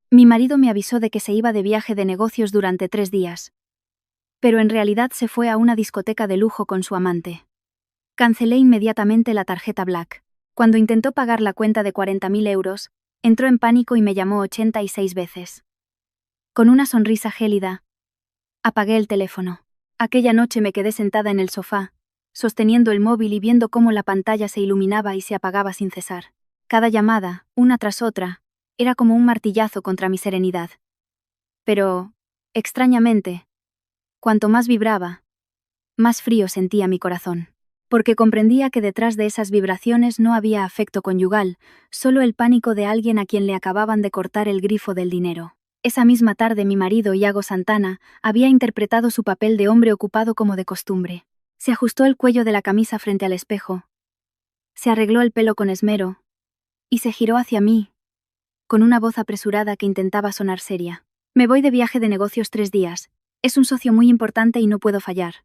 Mi marido me avisó de que se iba de viaje de negocios durante 3 días. Pero en realidad se fue a una discoteca de lujo con su amante. Cancelé inmediatamente la tarjeta Black. Cuando intentó pagar la cuenta de 40.000 euros, entró en pánico y me llamó 86 veces. Con una sonrisa gélida, apagué el teléfono. Aquella noche me quedé sentada en el sofá, sosteniendo el móvil y viendo cómo la pantalla se iluminaba y se apagaba sin cesar. Cada llamada, una tras otra, era como un martillazo contra mi serenidad. Pero, extrañamente, cuanto más vibraba, más frío sentía mi corazón. Porque comprendía que detrás de esas vibraciones no había afecto conyugal, solo el pánico de alguien a quien le acababan de cortar el grifo del dinero. Esa misma tarde mi marido, Iago Santana, había interpretado su papel de hombre ocupado como de costumbre. Se ajustó el cuello de la camisa frente al espejo, se arregló el pelo con esmero, y se giró hacia mí, con una voz apresurada que intentaba sonar seria. Me voy de viaje de negocios 3 días. Es un socio muy importante y no puedo fallar.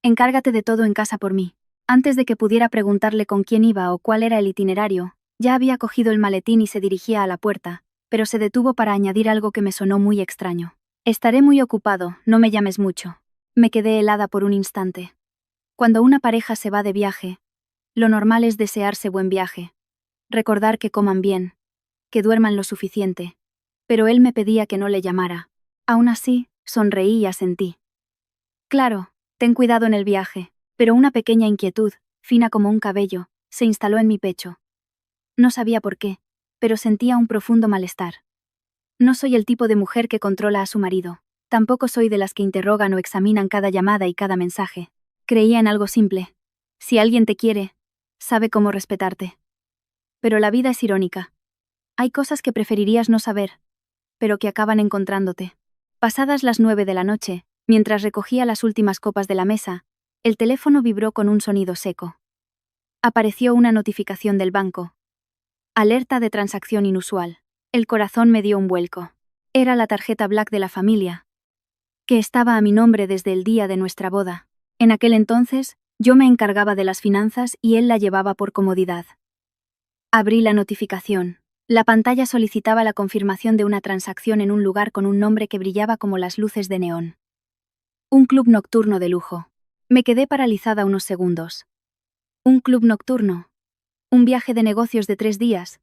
Encárgate de todo en casa por mí. Antes de que pudiera preguntarle con quién iba o cuál era el itinerario, ya había cogido el maletín y se dirigía a la puerta, pero se detuvo para añadir algo que me sonó muy extraño. Estaré muy ocupado, no me llames mucho. Me quedé helada por un instante. Cuando una pareja se va de viaje, lo normal es desearse buen viaje. Recordar que coman bien, que duerman lo suficiente. Pero él me pedía que no le llamara. Aún así, sonreí y asentí. Claro, ten cuidado en el viaje, pero una pequeña inquietud, fina como un cabello, se instaló en mi pecho. No sabía por qué, pero sentía un profundo malestar. No soy el tipo de mujer que controla a su marido. Tampoco soy de las que interrogan o examinan cada llamada y cada mensaje. Creía en algo simple. Si alguien te quiere, sabe cómo respetarte. Pero la vida es irónica. Hay cosas que preferirías no saber, pero que acaban encontrándote. Pasadas las 9 de la noche, mientras recogía las últimas copas de la mesa, el teléfono vibró con un sonido seco. Apareció una notificación del banco. Alerta de transacción inusual. El corazón me dio un vuelco. Era la tarjeta Black de la familia, que estaba a mi nombre desde el día de nuestra boda. En aquel entonces, yo me encargaba de las finanzas y él la llevaba por comodidad. Abrí la notificación. La pantalla solicitaba la confirmación de una transacción en un lugar con un nombre que brillaba como las luces de neón. Un club nocturno de lujo. Me quedé paralizada unos segundos. Un club nocturno. Un viaje de negocios de 3 días.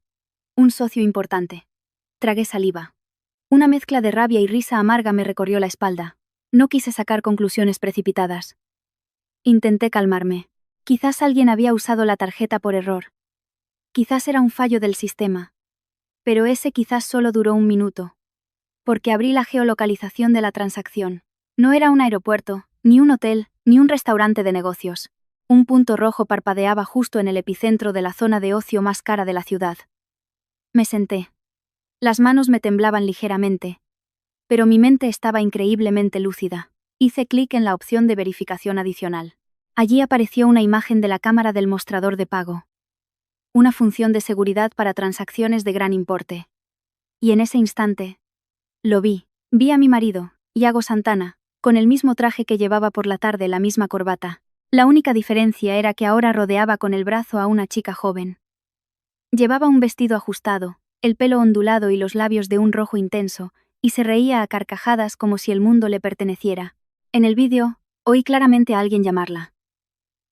Un socio importante. Tragué saliva. Una mezcla de rabia y risa amarga me recorrió la espalda. No quise sacar conclusiones precipitadas. Intenté calmarme. Quizás alguien había usado la tarjeta por error. Quizás era un fallo del sistema. Pero ese quizás solo duró 1 minuto. Porque abrí la geolocalización de la transacción. No era un aeropuerto, ni un hotel, ni un restaurante de negocios. Un punto rojo parpadeaba justo en el epicentro de la zona de ocio más cara de la ciudad. Me senté. Las manos me temblaban ligeramente. Pero mi mente estaba increíblemente lúcida. Hice clic en la opción de verificación adicional. Allí apareció una imagen de la cámara del mostrador de pago. Una función de seguridad para transacciones de gran importe. Y en ese instante, lo vi. Vi a mi marido, Iago Santana, con el mismo traje que llevaba por la tarde, la misma corbata. La única diferencia era que ahora rodeaba con el brazo a una chica joven. Llevaba un vestido ajustado, el pelo ondulado y los labios de un rojo intenso, y se reía a carcajadas como si el mundo le perteneciera. En el vídeo, oí claramente a alguien llamarla.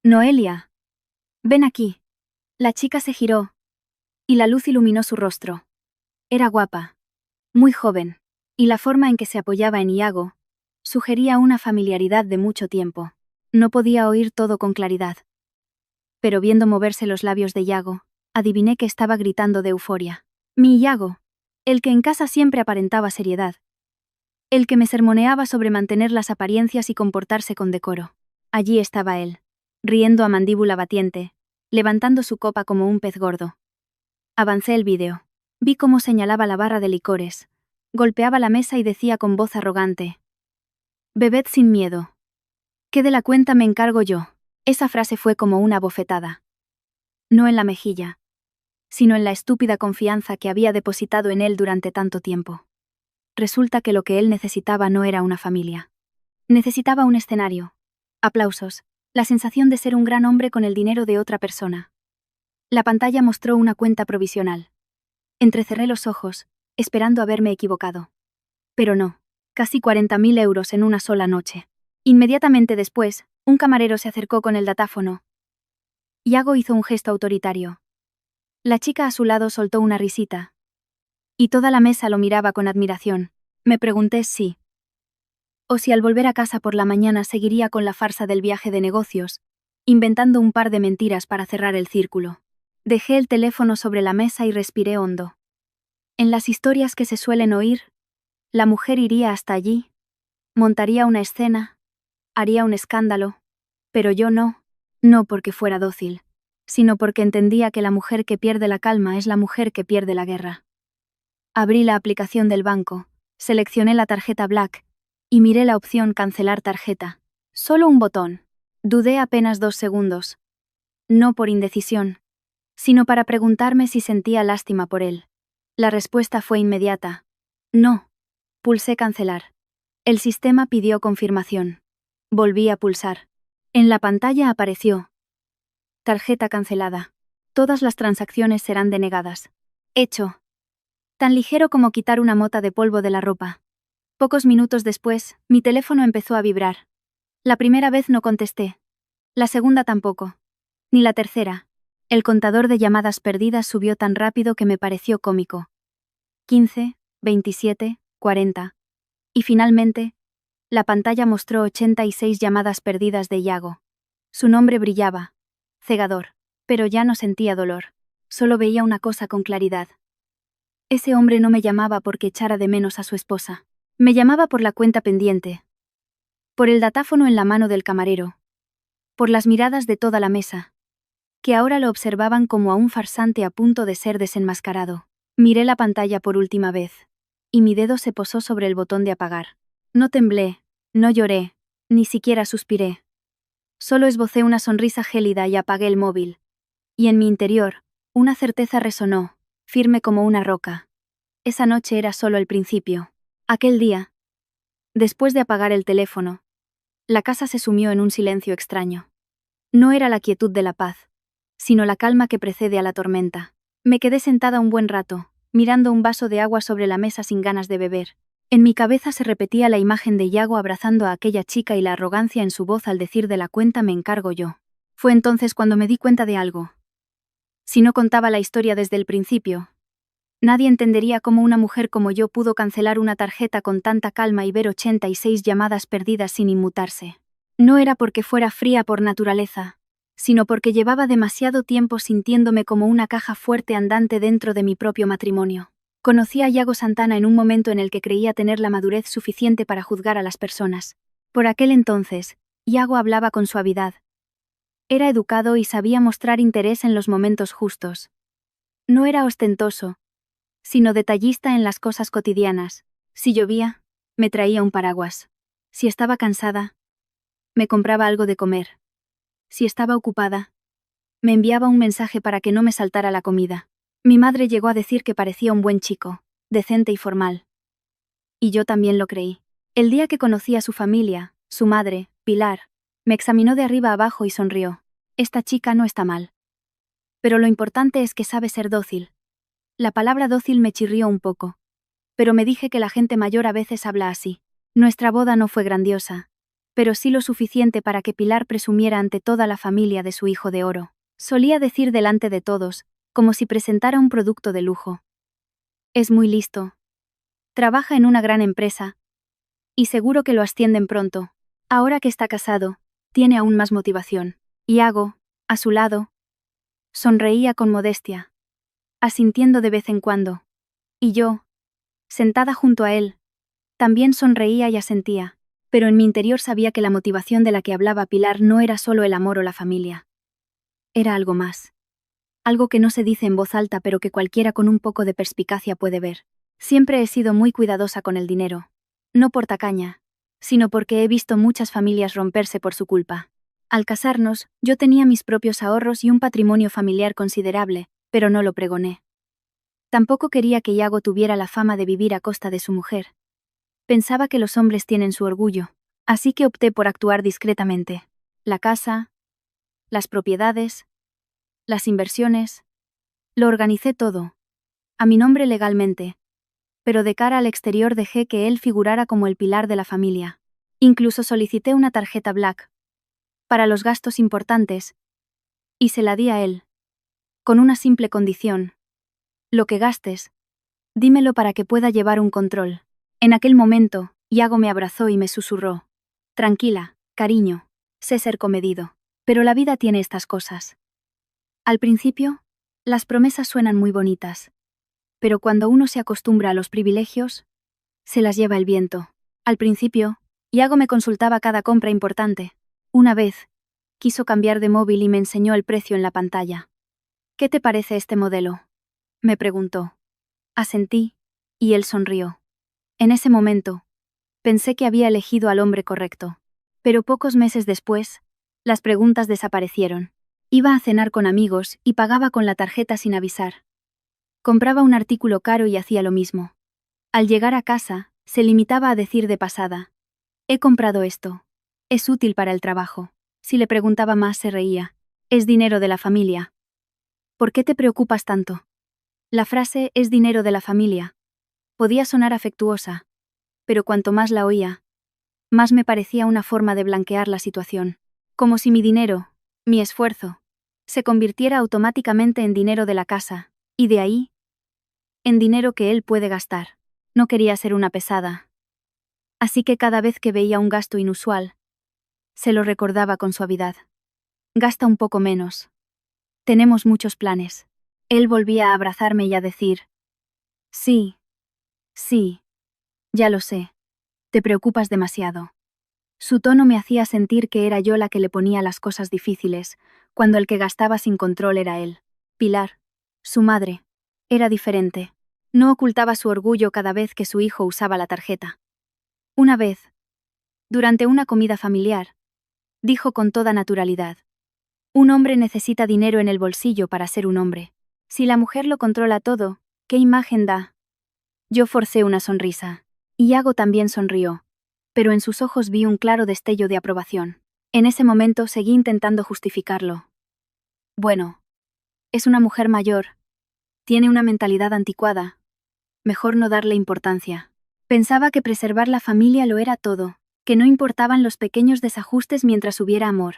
Noelia. Ven aquí. La chica se giró, y la luz iluminó su rostro. Era guapa, muy joven, y la forma en que se apoyaba en Iago sugería una familiaridad de mucho tiempo. No podía oír todo con claridad. Pero viendo moverse los labios de Iago, adiviné que estaba gritando de euforia. Mi Iago, el que en casa siempre aparentaba seriedad. El que me sermoneaba sobre mantener las apariencias y comportarse con decoro. Allí estaba él, riendo a mandíbula batiente, levantando su copa como un pez gordo. Avancé el vídeo. Vi cómo señalaba la barra de licores, golpeaba la mesa y decía con voz arrogante: «Bebed sin miedo. Que de la cuenta me encargo yo». Esa frase fue como una bofetada. No en la mejilla, sino en la estúpida confianza que había depositado en él durante tanto tiempo. Resulta que lo que él necesitaba no era una familia. Necesitaba un escenario, aplausos, la sensación de ser un gran hombre con el dinero de otra persona. La pantalla mostró una cuenta provisional. Entrecerré los ojos, esperando haberme equivocado. Pero no, casi 40.000 euros en una sola noche. Inmediatamente después, un camarero se acercó con el datáfono. Yago hizo un gesto autoritario. La chica a su lado soltó una risita. Y toda la mesa lo miraba con admiración. Me pregunté si... o si al volver a casa por la mañana seguiría con la farsa del viaje de negocios, inventando un par de mentiras para cerrar el círculo. Dejé el teléfono sobre la mesa y respiré hondo. En las historias que se suelen oír, la mujer iría hasta allí, montaría una escena, haría un escándalo, pero yo no porque fuera dócil, sino porque entendía que la mujer que pierde la calma es la mujer que pierde la guerra. Abrí la aplicación del banco, seleccioné la tarjeta Black y miré la opción cancelar tarjeta. Solo un botón. Dudé apenas 2 segundos. No por indecisión, sino para preguntarme si sentía lástima por él. La respuesta fue inmediata. No. Pulsé cancelar. El sistema pidió confirmación. Volví a pulsar. En la pantalla apareció: tarjeta cancelada. Todas las transacciones serán denegadas. Hecho. Tan ligero como quitar una mota de polvo de la ropa. Pocos minutos después, mi teléfono empezó a vibrar. La primera vez no contesté. La segunda tampoco. Ni la tercera. El contador de llamadas perdidas subió tan rápido que me pareció cómico. 15, 27, 40. Y finalmente, la pantalla mostró 86 llamadas perdidas de Yago. Su nombre brillaba. Cegador. Pero ya no sentía dolor. Solo veía una cosa con claridad. Ese hombre no me llamaba porque echara de menos a su esposa. Me llamaba por la cuenta pendiente. Por el datáfono en la mano del camarero. Por las miradas de toda la mesa, que ahora lo observaban como a un farsante a punto de ser desenmascarado. Miré la pantalla por última vez, y mi dedo se posó sobre el botón de apagar. No temblé, no lloré, ni siquiera suspiré. Solo esbocé una sonrisa gélida y apagué el móvil. Y en mi interior, una certeza resonó, firme como una roca. Esa noche era solo el principio. Aquel día, después de apagar el teléfono, la casa se sumió en un silencio extraño. No era la quietud de la paz, sino la calma que precede a la tormenta. Me quedé sentada un buen rato, mirando un vaso de agua sobre la mesa sin ganas de beber. En mi cabeza se repetía la imagen de Yago abrazando a aquella chica y la arrogancia en su voz al decir: de la cuenta me encargo yo. Fue entonces cuando me di cuenta de algo. Si no contaba la historia desde el principio, nadie entendería cómo una mujer como yo pudo cancelar una tarjeta con tanta calma y ver 86 llamadas perdidas sin inmutarse. No era porque fuera fría por naturaleza, sino porque llevaba demasiado tiempo sintiéndome como una caja fuerte andante dentro de mi propio matrimonio. Conocí a Yago Santana en un momento en el que creía tener la madurez suficiente para juzgar a las personas. Por aquel entonces, Yago hablaba con suavidad. Era educado y sabía mostrar interés en los momentos justos. No era ostentoso, sino detallista en las cosas cotidianas. Si llovía, me traía un paraguas. Si estaba cansada, me compraba algo de comer. Si estaba ocupada, me enviaba un mensaje para que no me saltara la comida. Mi madre llegó a decir que parecía un buen chico, decente y formal. Y yo también lo creí. El día que conocí a su familia, su madre, Pilar, me examinó de arriba abajo y sonrió. Esta chica no está mal. Pero lo importante es que sabe ser dócil. La palabra dócil me chirrió un poco. Pero me dije que la gente mayor a veces habla así. Nuestra boda no fue grandiosa, pero sí lo suficiente para que Pilar presumiera ante toda la familia de su hijo de oro. Solía decir delante de todos, como si presentara un producto de lujo: es muy listo. Trabaja en una gran empresa. Y seguro que lo ascienden pronto. Ahora que está casado, tiene aún más motivación. Yago, a su lado, sonreía con modestia, asintiendo de vez en cuando. Y yo, sentada junto a él, también sonreía y asentía, pero en mi interior sabía que la motivación de la que hablaba Pilar no era solo el amor o la familia. Era algo más. Algo que no se dice en voz alta pero que cualquiera con un poco de perspicacia puede ver. Siempre he sido muy cuidadosa con el dinero. No por tacaña, sino porque he visto muchas familias romperse por su culpa. Al casarnos, yo tenía mis propios ahorros y un patrimonio familiar considerable, pero no lo pregoné. Tampoco quería que Yago tuviera la fama de vivir a costa de su mujer. Pensaba que los hombres tienen su orgullo, así que opté por actuar discretamente. La casa, las propiedades, las inversiones, lo organicé todo, a mi nombre legalmente, pero de cara al exterior dejé que él figurara como el pilar de la familia. Incluso solicité una tarjeta Black para los gastos importantes, y se la di a él, con una simple condición: lo que gastes, dímelo para que pueda llevar un control. En aquel momento, Iago me abrazó y me susurró: tranquila, cariño, sé ser comedido, pero la vida tiene estas cosas. Al principio, las promesas suenan muy bonitas, pero cuando uno se acostumbra a los privilegios, se las lleva el viento. Al principio, Iago me consultaba cada compra importante. Una vez, quiso cambiar de móvil y me enseñó el precio en la pantalla. ¿Qué te parece este modelo?, me preguntó. Asentí, y él sonrió. En ese momento, pensé que había elegido al hombre correcto. Pero pocos meses después, las preguntas desaparecieron. Iba a cenar con amigos y pagaba con la tarjeta sin avisar. Compraba un artículo caro y hacía lo mismo. Al llegar a casa, se limitaba a decir de pasada: he comprado esto. Es útil para el trabajo. Si le preguntaba más, se reía. Es dinero de la familia. ¿Por qué te preocupas tanto? La frase «es dinero de la familia» podía sonar afectuosa, pero cuanto más la oía, más me parecía una forma de blanquear la situación. Como si mi dinero, mi esfuerzo, se convirtiera automáticamente en dinero de la casa, y de ahí, en dinero que él puede gastar. No quería ser una pesada. Así que cada vez que veía un gasto inusual, se lo recordaba con suavidad. Gasta un poco menos. Tenemos muchos planes. Él volvía a abrazarme y a decir: sí, sí, ya lo sé. Te preocupas demasiado. Su tono me hacía sentir que era yo la que le ponía las cosas difíciles, cuando el que gastaba sin control era él. Pilar, su madre, era diferente. No ocultaba su orgullo cada vez que su hijo usaba la tarjeta. Una vez, durante una comida familiar, dijo con toda naturalidad: un hombre necesita dinero en el bolsillo para ser un hombre. Si la mujer lo controla todo, ¿qué imagen da? Yo forcé una sonrisa. Iago también sonrió, pero en sus ojos vi un claro destello de aprobación. En ese momento seguí intentando justificarlo. Bueno, es una mujer mayor, tiene una mentalidad anticuada, mejor no darle importancia. Pensaba que preservar la familia lo era todo, que no importaban los pequeños desajustes mientras hubiera amor.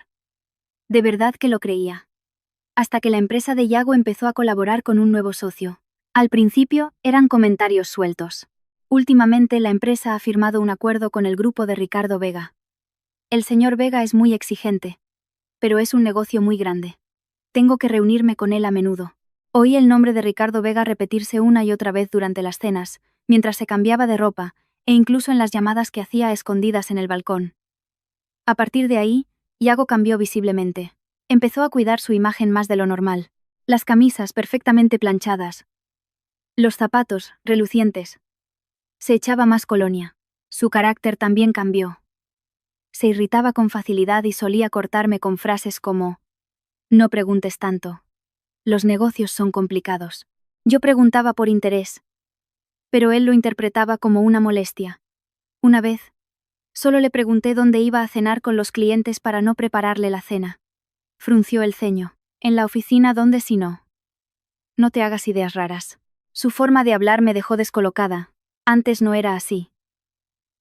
De verdad que lo creía. Hasta que la empresa de Iago empezó a colaborar con un nuevo socio. Al principio, eran comentarios sueltos. Últimamente la empresa ha firmado un acuerdo con el grupo de Ricardo Vega. El señor Vega es muy exigente, pero es un negocio muy grande. Tengo que reunirme con él a menudo. Oí el nombre de Ricardo Vega repetirse una y otra vez durante las cenas, mientras se cambiaba de ropa, e incluso en las llamadas que hacía a escondidas en el balcón. A partir de ahí, Iago cambió visiblemente. Empezó a cuidar su imagen más de lo normal. Las camisas perfectamente planchadas. Los zapatos, relucientes. Se echaba más colonia. Su carácter también cambió. Se irritaba con facilidad y solía cortarme con frases como: no preguntes tanto. Los negocios son complicados. Yo preguntaba por interés, pero él lo interpretaba como una molestia. Una vez, solo le pregunté dónde iba a cenar con los clientes para no prepararle la cena. Frunció el ceño. En la oficina, ¿dónde si no? No te hagas ideas raras. Su forma de hablar me dejó descolocada. Antes no era así.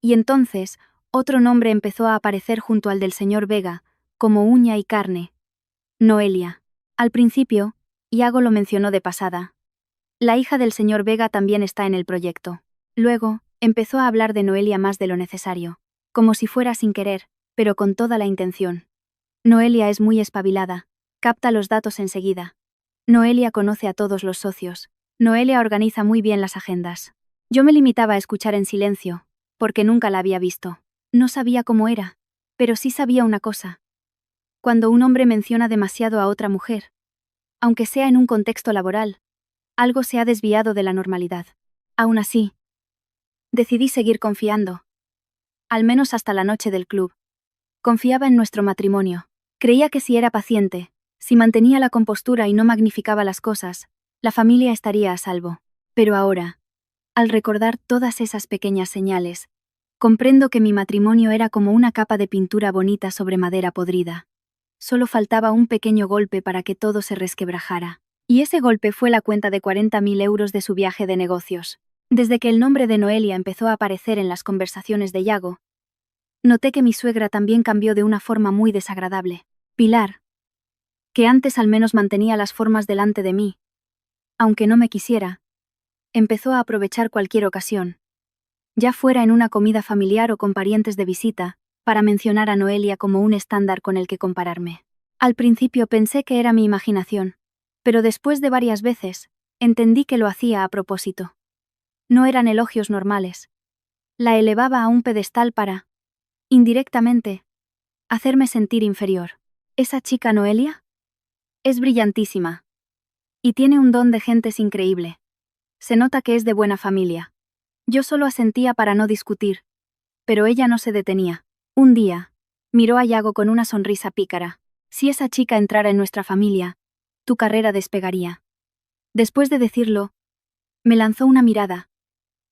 Y entonces, otro nombre empezó a aparecer junto al del señor Vega, como uña y carne. Noelia. Al principio, Iago lo mencionó de pasada. La hija del señor Vega también está en el proyecto. Luego, empezó a hablar de Noelia más de lo necesario, como si fuera sin querer, pero con toda la intención. Noelia es muy espabilada, capta los datos enseguida. Noelia conoce a todos los socios. Noelia organiza muy bien las agendas. Yo me limitaba a escuchar en silencio, porque nunca la había visto. No sabía cómo era, pero sí sabía una cosa. Cuando un hombre menciona demasiado a otra mujer, aunque sea en un contexto laboral, algo se ha desviado de la normalidad. Aún así, decidí seguir confiando. Al menos hasta la noche del club. Confiaba en nuestro matrimonio. Creía que si era paciente, si mantenía la compostura y no magnificaba las cosas, la familia estaría a salvo. Pero ahora, al recordar todas esas pequeñas señales, comprendo que mi matrimonio era como una capa de pintura bonita sobre madera podrida. Solo faltaba un pequeño golpe para que todo se resquebrajara. Y ese golpe fue la cuenta de 40.000 euros de su viaje de negocios. Desde que el nombre de Noelia empezó a aparecer en las conversaciones de Yago, noté que mi suegra también cambió de una forma muy desagradable. Pilar, que antes al menos mantenía las formas delante de mí, aunque no me quisiera, empezó a aprovechar cualquier ocasión, ya fuera en una comida familiar o con parientes de visita, para mencionar a Noelia como un estándar con el que compararme. Al principio pensé que era mi imaginación, pero después de varias veces, entendí que lo hacía a propósito. No eran elogios normales. La elevaba a un pedestal para, indirectamente, hacerme sentir inferior. ¿Esa chica Noelia? Es brillantísima. Y tiene un don de gentes increíble. Se nota que es de buena familia. Yo solo asentía para no discutir, pero ella no se detenía. Un día, miró a Yago con una sonrisa pícara. Si esa chica entrara en nuestra familia, tu carrera despegaría. Después de decirlo, me lanzó una mirada,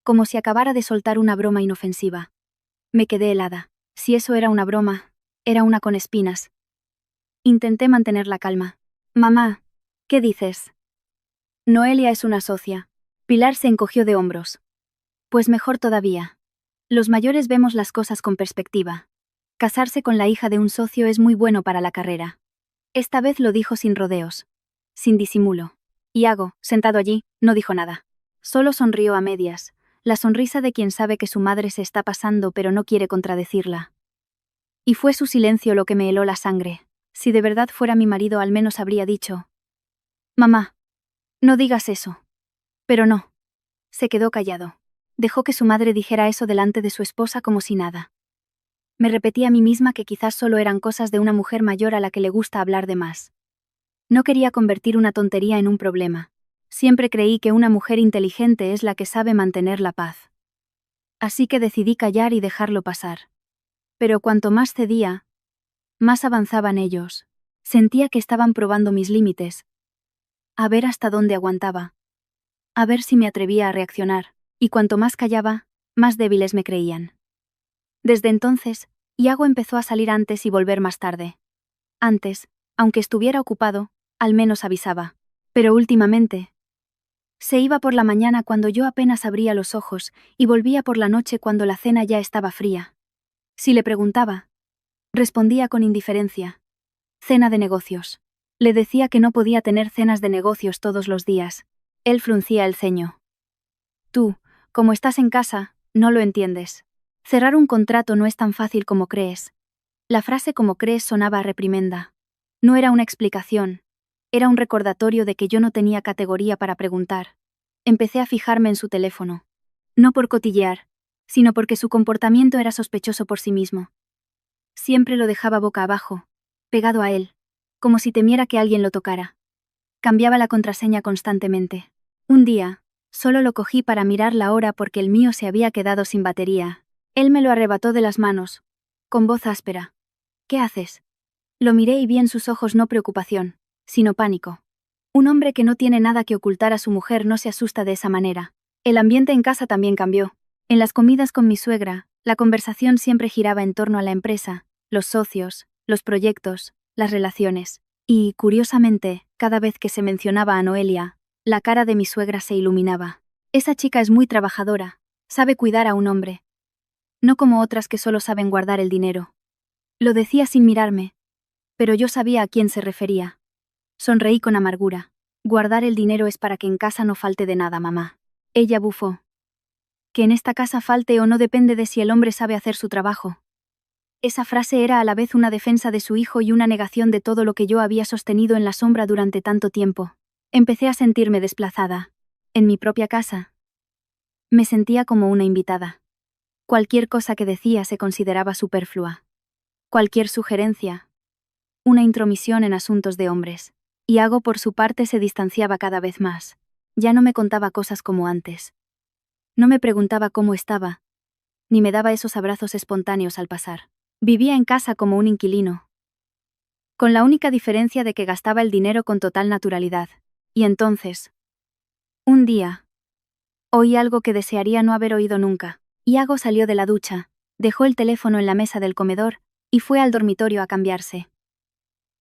como si acabara de soltar una broma inofensiva. Me quedé helada. Si eso era una broma, era una con espinas. Intenté mantener la calma. Mamá, ¿qué dices? Noelia es una socia. Pilar se encogió de hombros. Pues mejor todavía. Los mayores vemos las cosas con perspectiva. Casarse con la hija de un socio es muy bueno para la carrera. Esta vez lo dijo sin rodeos, sin disimulo. Iago, sentado allí, no dijo nada. Solo sonrió a medias, la sonrisa de quien sabe que su madre se está pasando pero no quiere contradecirla. Y fue su silencio lo que me heló la sangre. Si de verdad fuera mi marido al menos habría dicho: Mamá, no digas eso. Pero no. Se quedó callado. Dejó que su madre dijera eso delante de su esposa como si nada. Me repetí a mí misma que quizás solo eran cosas de una mujer mayor a la que le gusta hablar de más. No quería convertir una tontería en un problema. Siempre creí que una mujer inteligente es la que sabe mantener la paz. Así que decidí callar y dejarlo pasar. Pero cuanto más cedía, más avanzaban ellos. Sentía que estaban probando mis límites. A ver hasta dónde aguantaba. A ver si me atrevía a reaccionar. Y cuanto más callaba, más débiles me creían. Desde entonces, Iago empezó a salir antes y volver más tarde. Antes, aunque estuviera ocupado, al menos avisaba. Pero últimamente, se iba por la mañana cuando yo apenas abría los ojos y volvía por la noche cuando la cena ya estaba fría. Si le preguntaba, respondía con indiferencia. Cena de negocios. Le decía que no podía tener cenas de negocios todos los días. Él fruncía el ceño. Tú, como estás en casa, no lo entiendes. Cerrar un contrato no es tan fácil como crees. La frase como crees sonaba a reprimenda. No era una explicación. Era un recordatorio de que yo no tenía categoría para preguntar. Empecé a fijarme en su teléfono. No por cotillear, sino porque su comportamiento era sospechoso por sí mismo. Siempre lo dejaba boca abajo, pegado a él, como si temiera que alguien lo tocara. Cambiaba la contraseña constantemente. Un día, solo lo cogí para mirar la hora porque el mío se había quedado sin batería. Él me lo arrebató de las manos, con voz áspera. ¿Qué haces? Lo miré y vi en sus ojos no preocupación, sino pánico. Un hombre que no tiene nada que ocultar a su mujer no se asusta de esa manera. El ambiente en casa también cambió. En las comidas con mi suegra, la conversación siempre giraba en torno a la empresa, los socios, los proyectos, las relaciones. Y, curiosamente, cada vez que se mencionaba a Noelia, la cara de mi suegra se iluminaba. Esa chica es muy trabajadora, sabe cuidar a un hombre. No como otras que solo saben guardar el dinero. Lo decía sin mirarme, pero yo sabía a quién se refería. Sonreí con amargura. Guardar el dinero es para que en casa no falte de nada, mamá. Ella bufó. Que en esta casa falte o no depende de si el hombre sabe hacer su trabajo. Esa frase era a la vez una defensa de su hijo y una negación de todo lo que yo había sostenido en la sombra durante tanto tiempo. Empecé a sentirme desplazada. En mi propia casa. Me sentía como una invitada. Cualquier cosa que decía se consideraba superflua. Cualquier sugerencia. Una intromisión en asuntos de hombres. Iago por su parte se distanciaba cada vez más. Ya no me contaba cosas como antes. No me preguntaba cómo estaba, ni me daba esos abrazos espontáneos al pasar. Vivía en casa como un inquilino. Con la única diferencia de que gastaba el dinero con total naturalidad. Y entonces, un día, oí algo que desearía no haber oído nunca. Iago salió de la ducha, dejó el teléfono en la mesa del comedor y fue al dormitorio a cambiarse.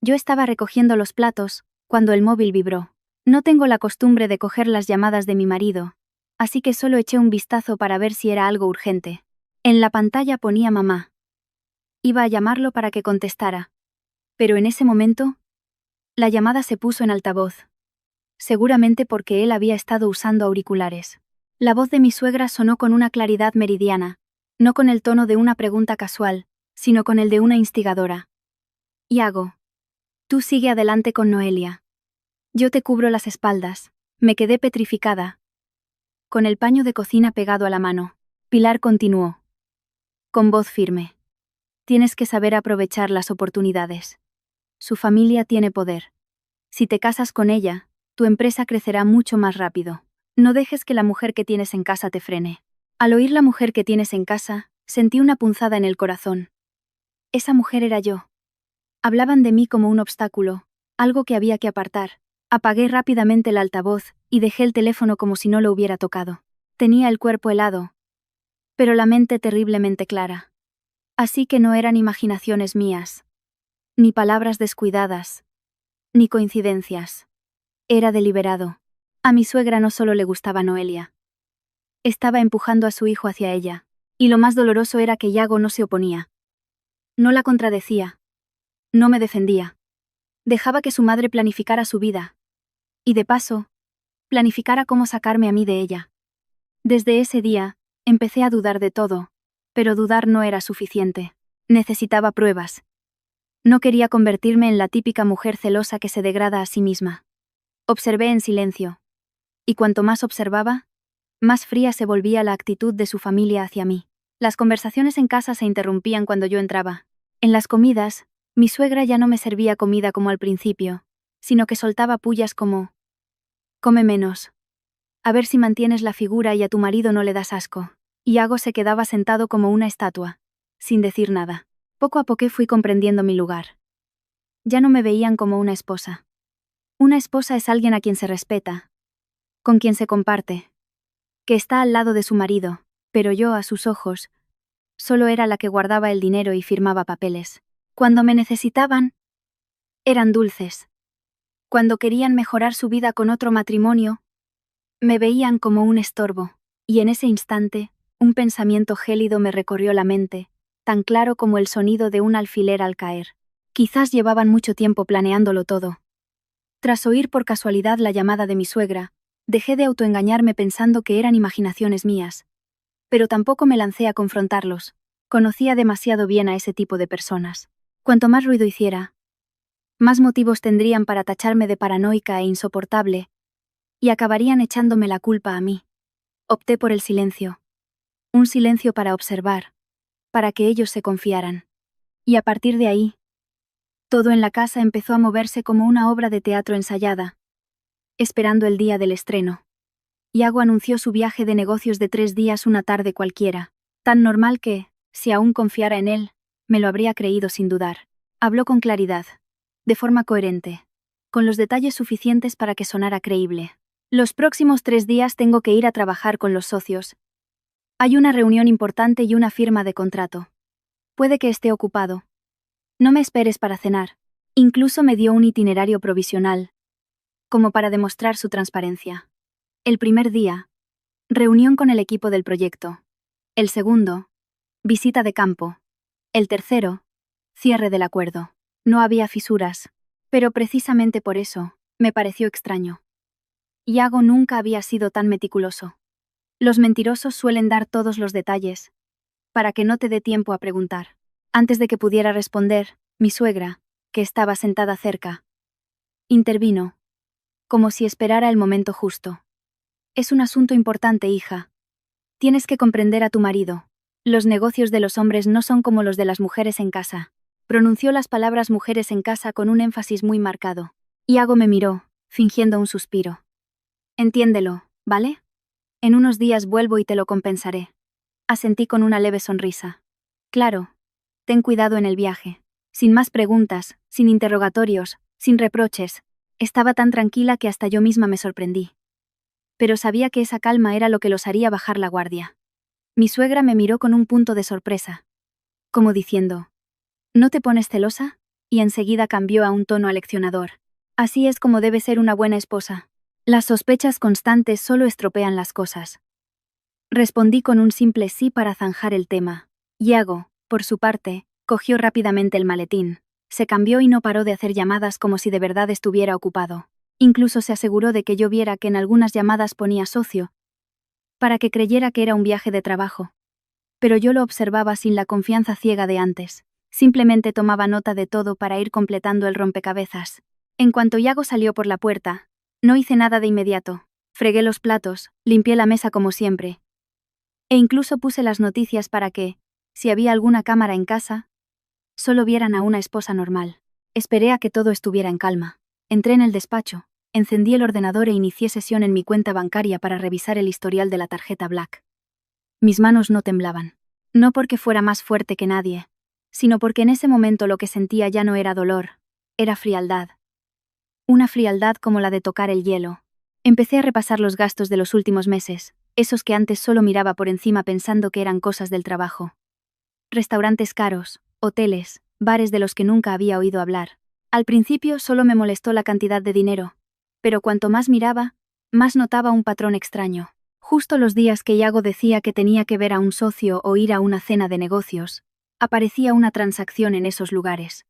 Yo estaba recogiendo los platos, cuando el móvil vibró. No tengo la costumbre de coger las llamadas de mi marido, así que solo eché un vistazo para ver si era algo urgente. En la pantalla ponía mamá. Iba a llamarlo para que contestara. Pero en ese momento, la llamada se puso en altavoz. Seguramente porque él había estado usando auriculares. La voz de mi suegra sonó con una claridad meridiana, no con el tono de una pregunta casual, sino con el de una instigadora. Iago. Tú sigue adelante con Noelia. Yo te cubro las espaldas. Me quedé petrificada. Con el paño de cocina pegado a la mano, Pilar continuó. Con voz firme. Tienes que saber aprovechar las oportunidades. Su familia tiene poder. Si te casas con ella, tu empresa crecerá mucho más rápido. No dejes que la mujer que tienes en casa te frene. Al oír la mujer que tienes en casa, sentí una punzada en el corazón. Esa mujer era yo. Hablaban de mí como un obstáculo, algo que había que apartar. Apagué rápidamente el altavoz y dejé el teléfono como si no lo hubiera tocado. Tenía el cuerpo helado, pero la mente terriblemente clara. Así que no eran imaginaciones mías, ni palabras descuidadas, ni coincidencias. Era deliberado. A mi suegra no solo le gustaba Noelia. Estaba empujando a su hijo hacia ella, y lo más doloroso era que Iago no se oponía. No la contradecía. No me defendía. Dejaba que su madre planificara su vida. Y de paso, planificara cómo sacarme a mí de ella. Desde ese día, empecé a dudar de todo, pero dudar no era suficiente. Necesitaba pruebas. No quería convertirme en la típica mujer celosa que se degrada a sí misma. Observé en silencio. Y cuanto más observaba, más fría se volvía la actitud de su familia hacia mí. Las conversaciones en casa se interrumpían cuando yo entraba. En las comidas, mi suegra ya no me servía comida como al principio, sino que soltaba pullas como: come menos. A ver si mantienes la figura y a tu marido no le das asco. Iago se quedaba sentado como una estatua, sin decir nada. Poco a poco fui comprendiendo mi lugar. Ya no me veían como una esposa. Una esposa es alguien a quien se respeta, con quien se comparte, que está al lado de su marido, pero yo, a sus ojos, solo era la que guardaba el dinero y firmaba papeles. Cuando me necesitaban, eran dulces. Cuando querían mejorar su vida con otro matrimonio, me veían como un estorbo, y en ese instante, un pensamiento gélido me recorrió la mente, tan claro como el sonido de un alfiler al caer. Quizás llevaban mucho tiempo planeándolo todo. Tras oír por casualidad la llamada de mi suegra, dejé de autoengañarme pensando que eran imaginaciones mías. Pero tampoco me lancé a confrontarlos. Conocía demasiado bien a ese tipo de personas. Cuanto más ruido hiciera, más motivos tendrían para tacharme de paranoica e insoportable, y acabarían echándome la culpa a mí. Opté por el silencio. Un silencio para observar, para que ellos se confiaran. Y a partir de ahí, todo en la casa empezó a moverse como una obra de teatro ensayada, esperando el día del estreno. Iago anunció su viaje de negocios de 3 días una tarde cualquiera, tan normal que, si aún confiara en él, me lo habría creído sin dudar. Habló con claridad, de forma coherente, con los detalles suficientes para que sonara creíble. Los próximos 3 días tengo que ir a trabajar con los socios. Hay una reunión importante y una firma de contrato. Puede que esté ocupado. No me esperes para cenar. Incluso me dio un itinerario provisional, como para demostrar su transparencia. El primer día, reunión con el equipo del proyecto. El segundo, visita de campo. El tercero, cierre del acuerdo. No había fisuras, pero precisamente por eso, me pareció extraño. Iago nunca había sido tan meticuloso. Los mentirosos suelen dar todos los detalles, para que no te dé tiempo a preguntar. Antes de que pudiera responder, mi suegra, que estaba sentada cerca, intervino, como si esperara el momento justo. Es un asunto importante, hija. Tienes que comprender a tu marido. Los negocios de los hombres no son como los de las mujeres en casa. Pronunció las palabras mujeres en casa con un énfasis muy marcado. Iago me miró, fingiendo un suspiro. Entiéndelo, ¿vale? En unos días vuelvo y te lo compensaré. Asentí con una leve sonrisa. Claro. Ten cuidado en el viaje. Sin más preguntas, sin interrogatorios, sin reproches. Estaba tan tranquila que hasta yo misma me sorprendí. Pero sabía que esa calma era lo que los haría bajar la guardia. Mi suegra me miró con un punto de sorpresa, como diciendo: ¿no te pones celosa? Y enseguida cambió a un tono aleccionador. Así es como debe ser una buena esposa. Las sospechas constantes solo estropean las cosas. Respondí con un simple sí para zanjar el tema. Yago, por su parte, cogió rápidamente el maletín. Se cambió y no paró de hacer llamadas como si de verdad estuviera ocupado. Incluso se aseguró de que yo viera que en algunas llamadas ponía socio, para que creyera que era un viaje de trabajo. Pero yo lo observaba sin la confianza ciega de antes. Simplemente tomaba nota de todo para ir completando el rompecabezas. En cuanto Yago salió por la puerta, no hice nada de inmediato. Fregué los platos, limpié la mesa como siempre. E incluso puse las noticias para que, si había alguna cámara en casa, solo vieran a una esposa normal. Esperé a que todo estuviera en calma. Entré en el despacho, encendí el ordenador e inicié sesión en mi cuenta bancaria para revisar el historial de la tarjeta Black. Mis manos no temblaban. No porque fuera más fuerte que nadie, sino porque en ese momento lo que sentía ya no era dolor, era frialdad. Una frialdad como la de tocar el hielo. Empecé a repasar los gastos de los últimos meses, esos que antes solo miraba por encima pensando que eran cosas del trabajo. Restaurantes caros, hoteles, bares de los que nunca había oído hablar. Al principio solo me molestó la cantidad de dinero, pero cuanto más miraba, más notaba un patrón extraño. Justo los días que Yago decía que tenía que ver a un socio o ir a una cena de negocios, aparecía una transacción en esos lugares.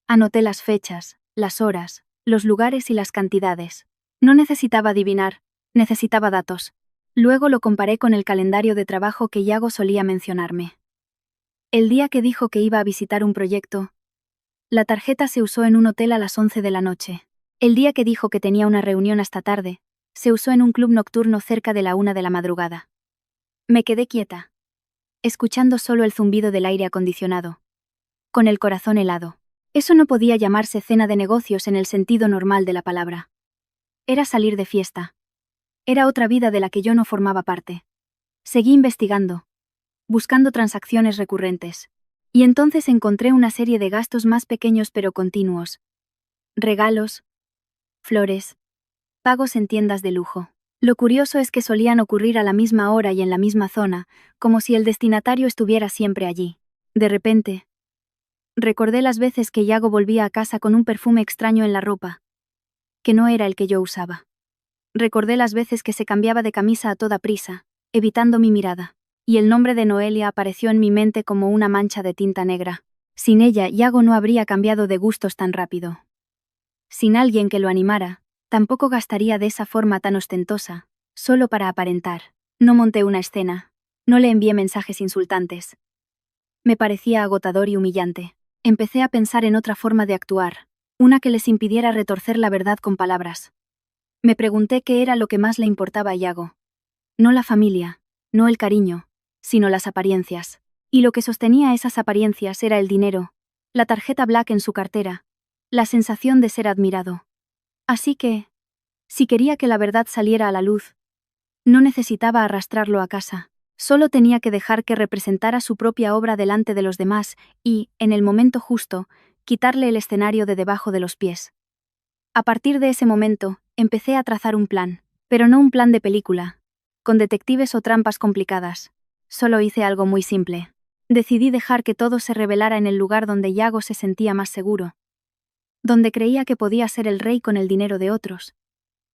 Anoté las fechas, las horas, los lugares y las cantidades. No necesitaba adivinar, necesitaba datos. Luego lo comparé con el calendario de trabajo que Yago solía mencionarme. El día que dijo que iba a visitar un proyecto, la tarjeta se usó en un hotel a las 11 de la noche. El día que dijo que tenía una reunión hasta tarde, se usó en un club nocturno cerca de la 1 de la madrugada. Me quedé quieta, escuchando solo el zumbido del aire acondicionado, con el corazón helado. Eso no podía llamarse cena de negocios en el sentido normal de la palabra. Era salir de fiesta. Era otra vida de la que yo no formaba parte. Seguí investigando, buscando transacciones recurrentes. Y entonces encontré una serie de gastos más pequeños pero continuos. Regalos, flores, pagos en tiendas de lujo. Lo curioso es que solían ocurrir a la misma hora y en la misma zona, como si el destinatario estuviera siempre allí. De repente, recordé las veces que Yago volvía a casa con un perfume extraño en la ropa, que no era el que yo usaba. Recordé las veces que se cambiaba de camisa a toda prisa, evitando mi mirada. Y el nombre de Noelia apareció en mi mente como una mancha de tinta negra. Sin ella, Yago no habría cambiado de gustos tan rápido. Sin alguien que lo animara, tampoco gastaría de esa forma tan ostentosa, solo para aparentar. No monté una escena, no le envié mensajes insultantes. Me parecía agotador y humillante. Empecé a pensar en otra forma de actuar, una que les impidiera retorcer la verdad con palabras. Me pregunté qué era lo que más le importaba a Yago. No la familia, no el cariño, sino las apariencias. Y lo que sostenía esas apariencias era el dinero, la tarjeta Black en su cartera, la sensación de ser admirado. Así que, si quería que la verdad saliera a la luz, no necesitaba arrastrarlo a casa, solo tenía que dejar que representara su propia obra delante de los demás y, en el momento justo, quitarle el escenario de debajo de los pies. A partir de ese momento, empecé a trazar un plan, pero no un plan de película, con detectives o trampas complicadas. Solo hice algo muy simple. Decidí dejar que todo se revelara en el lugar donde Yago se sentía más seguro, donde creía que podía ser el rey con el dinero de otros.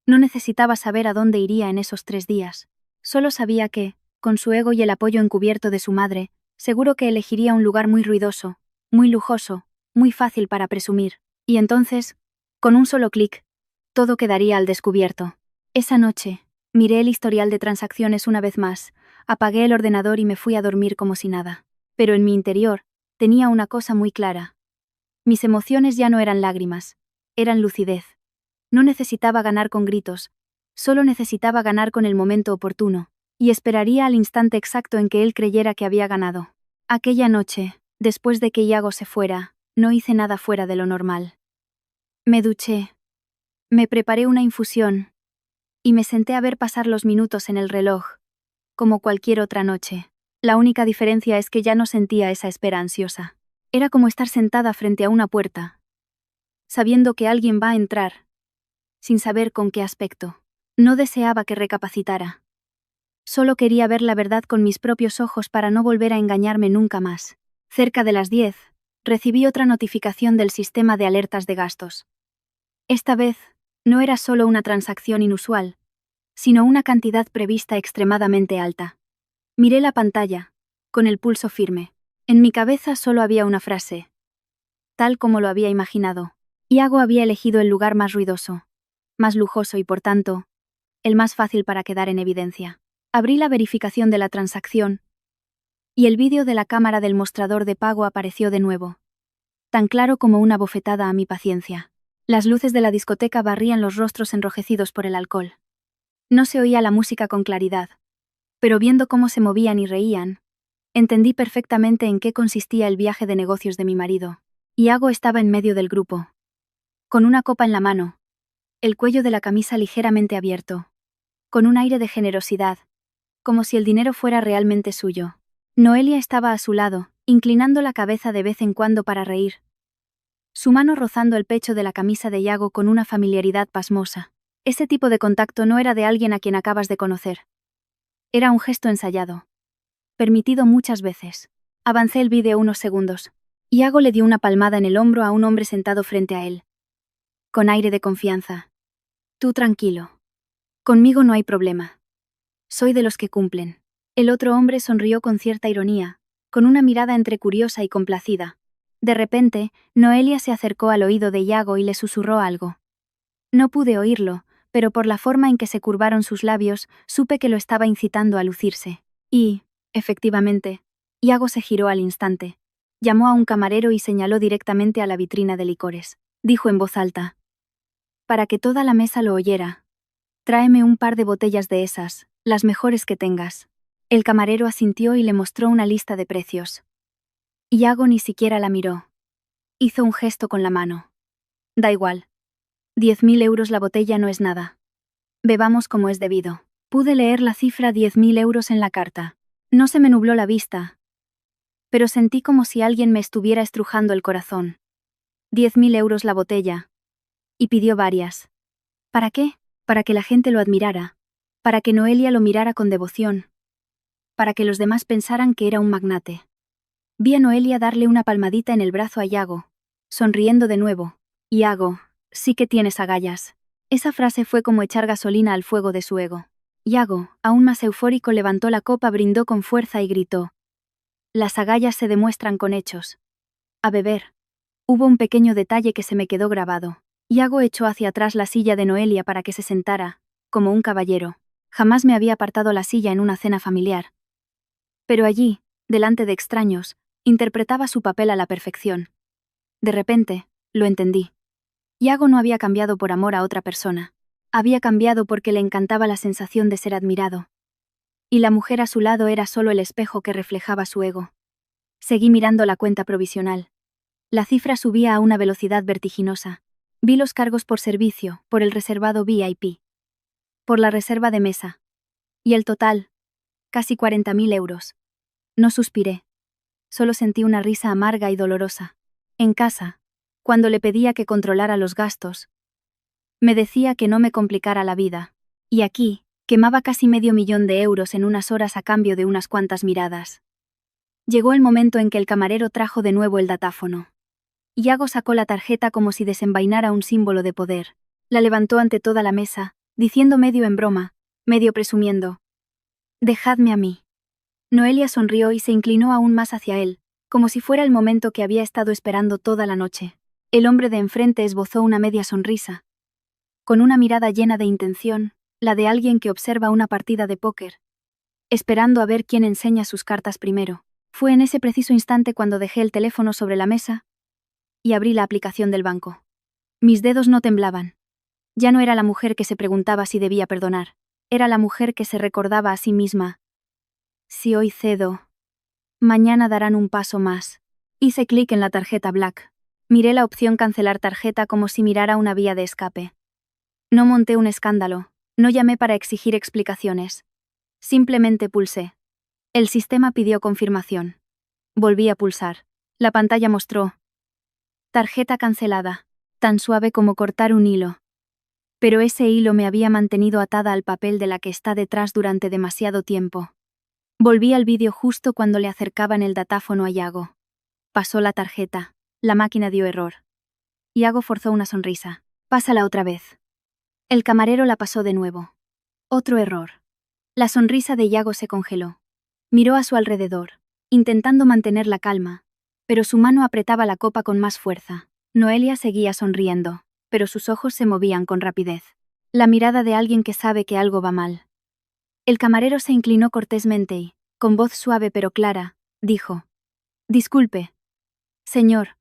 No necesitaba saber a dónde iría en esos 3 días. Solo sabía que, con su ego y el apoyo encubierto de su madre, seguro que elegiría un lugar muy ruidoso, muy lujoso, muy fácil para presumir. Y entonces, con un solo clic, todo quedaría al descubierto. Esa noche, miré el historial de transacciones una vez más, apagué el ordenador y me fui a dormir como si nada. Pero en mi interior, tenía una cosa muy clara. Mis emociones ya no eran lágrimas, eran lucidez. No necesitaba ganar con gritos, solo necesitaba ganar con el momento oportuno, y esperaría al instante exacto en que él creyera que había ganado. Aquella noche, después de que Yago se fuera, no hice nada fuera de lo normal. Me duché, me preparé una infusión, y me senté a ver pasar los minutos en el reloj, como cualquier otra noche. La única diferencia es que ya no sentía esa espera ansiosa. Era como estar sentada frente a una puerta, sabiendo que alguien va a entrar, sin saber con qué aspecto. No deseaba que recapacitara. Solo quería ver la verdad con mis propios ojos para no volver a engañarme nunca más. Cerca de las 10, recibí otra notificación del sistema de alertas de gastos. Esta vez, no era solo una transacción inusual, sino una cantidad prevista extremadamente alta. Miré la pantalla, con el pulso firme. En mi cabeza solo había una frase. Tal como lo había imaginado. Iago había elegido el lugar más ruidoso, más lujoso y, por tanto, el más fácil para quedar en evidencia. Abrí la verificación de la transacción, y el vídeo de la cámara del mostrador de pago apareció de nuevo. Tan claro como una bofetada a mi paciencia. Las luces de la discoteca barrían los rostros enrojecidos por el alcohol. No se oía la música con claridad, pero viendo cómo se movían y reían, entendí perfectamente en qué consistía el viaje de negocios de mi marido. Iago estaba en medio del grupo, con una copa en la mano, el cuello de la camisa ligeramente abierto, con un aire de generosidad, como si el dinero fuera realmente suyo. Noelia estaba a su lado, inclinando la cabeza de vez en cuando para reír, su mano rozando el pecho de la camisa de Iago con una familiaridad pasmosa. Ese tipo de contacto no era de alguien a quien acabas de conocer. Era un gesto ensayado, permitido muchas veces. Avancé el vídeo unos segundos. Iago le dio una palmada en el hombro a un hombre sentado frente a él, con aire de confianza. Tú tranquilo. Conmigo no hay problema. Soy de los que cumplen. El otro hombre sonrió con cierta ironía, con una mirada entre curiosa y complacida. De repente, Noelia se acercó al oído de Iago y le susurró algo. No pude oírlo, pero por la forma en que se curvaron sus labios, supe que lo estaba incitando a lucirse. Y, efectivamente, Iago se giró al instante. Llamó a un camarero y señaló directamente a la vitrina de licores. Dijo en voz alta. Para que toda la mesa lo oyera. Tráeme un par de botellas de esas, las mejores que tengas. El camarero asintió y le mostró una lista de precios. Iago ni siquiera la miró. Hizo un gesto con la mano. Da igual. 10.000 euros la botella no es nada. Bebamos como es debido. Pude leer la cifra 10.000 euros en la carta. No se me nubló la vista, pero sentí como si alguien me estuviera estrujando el corazón. 10.000 euros la botella. Y pidió varias. ¿Para qué? Para que la gente lo admirara. Para que Noelia lo mirara con devoción. Para que los demás pensaran que era un magnate. Vi a Noelia darle una palmadita en el brazo a Iago, sonriendo de nuevo. Iago, sí que tienes agallas. Esa frase fue como echar gasolina al fuego de su ego. Iago, aún más eufórico, levantó la copa, brindó con fuerza y gritó. Las agallas se demuestran con hechos. A beber. Hubo un pequeño detalle que se me quedó grabado. Iago echó hacia atrás la silla de Noelia para que se sentara, como un caballero. Jamás me había apartado la silla en una cena familiar. Pero allí, delante de extraños, interpretaba su papel a la perfección. De repente, lo entendí. Iago no había cambiado por amor a otra persona. Había cambiado porque le encantaba la sensación de ser admirado. Y la mujer a su lado era solo el espejo que reflejaba su ego. Seguí mirando la cuenta provisional. La cifra subía a una velocidad vertiginosa. Vi los cargos por servicio, por el reservado VIP, por la reserva de mesa. Y el total, casi 40.000 euros. No suspiré. Solo sentí una risa amarga y dolorosa. En casa, cuando le pedía que controlara los gastos, me decía que no me complicara la vida. Y aquí, quemaba casi 500.000 de euros en unas horas a cambio de unas cuantas miradas. Llegó el momento en que el camarero trajo de nuevo el datáfono. Iago sacó la tarjeta como si desenvainara un símbolo de poder. La levantó ante toda la mesa, diciendo medio en broma, medio presumiendo. Dejadme a mí. Noelia sonrió y se inclinó aún más hacia él, como si fuera el momento que había estado esperando toda la noche. El hombre de enfrente esbozó una media sonrisa. Con una mirada llena de intención, la de alguien que observa una partida de póker, esperando a ver quién enseña sus cartas primero. Fue en ese preciso instante cuando dejé el teléfono sobre la mesa y abrí la aplicación del banco. Mis dedos no temblaban. Ya no era la mujer que se preguntaba si debía perdonar. Era la mujer que se recordaba a sí misma. Si hoy cedo, mañana darán un paso más. Hice clic en la tarjeta Black. Miré la opción cancelar tarjeta como si mirara una vía de escape. No monté un escándalo, no llamé para exigir explicaciones. Simplemente pulsé. El sistema pidió confirmación. Volví a pulsar. La pantalla mostró. Tarjeta cancelada. Tan suave como cortar un hilo. Pero ese hilo me había mantenido atada al papel de la que está detrás durante demasiado tiempo. Volví al vídeo justo cuando le acercaban el datáfono a Iago. Pasó la tarjeta. La máquina dio error. Iago forzó una sonrisa. Pásala otra vez. El camarero la pasó de nuevo. Otro error. La sonrisa de Iago se congeló. Miró a su alrededor, intentando mantener la calma, pero su mano apretaba la copa con más fuerza. Noelia seguía sonriendo, pero sus ojos se movían con rapidez. La mirada de alguien que sabe que algo va mal. El camarero se inclinó cortésmente y, con voz suave pero clara, dijo: «Disculpe. Señor.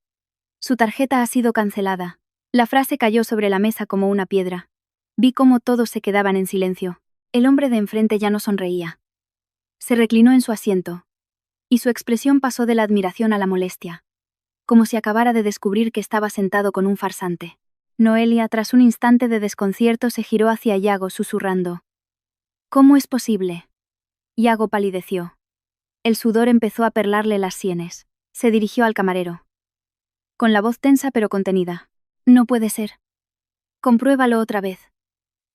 Su tarjeta ha sido cancelada». La frase cayó sobre la mesa como una piedra. Vi cómo todos se quedaban en silencio. El hombre de enfrente ya no sonreía. Se reclinó en su asiento, y su expresión pasó de la admiración a la molestia, como si acabara de descubrir que estaba sentado con un farsante. Noelia, tras un instante de desconcierto, se giró hacia Iago susurrando: «¿Cómo es posible?». Iago palideció. El sudor empezó a perlarle las sienes. Se dirigió al camarero, con la voz tensa pero contenida: «No puede ser. Compruébalo otra vez».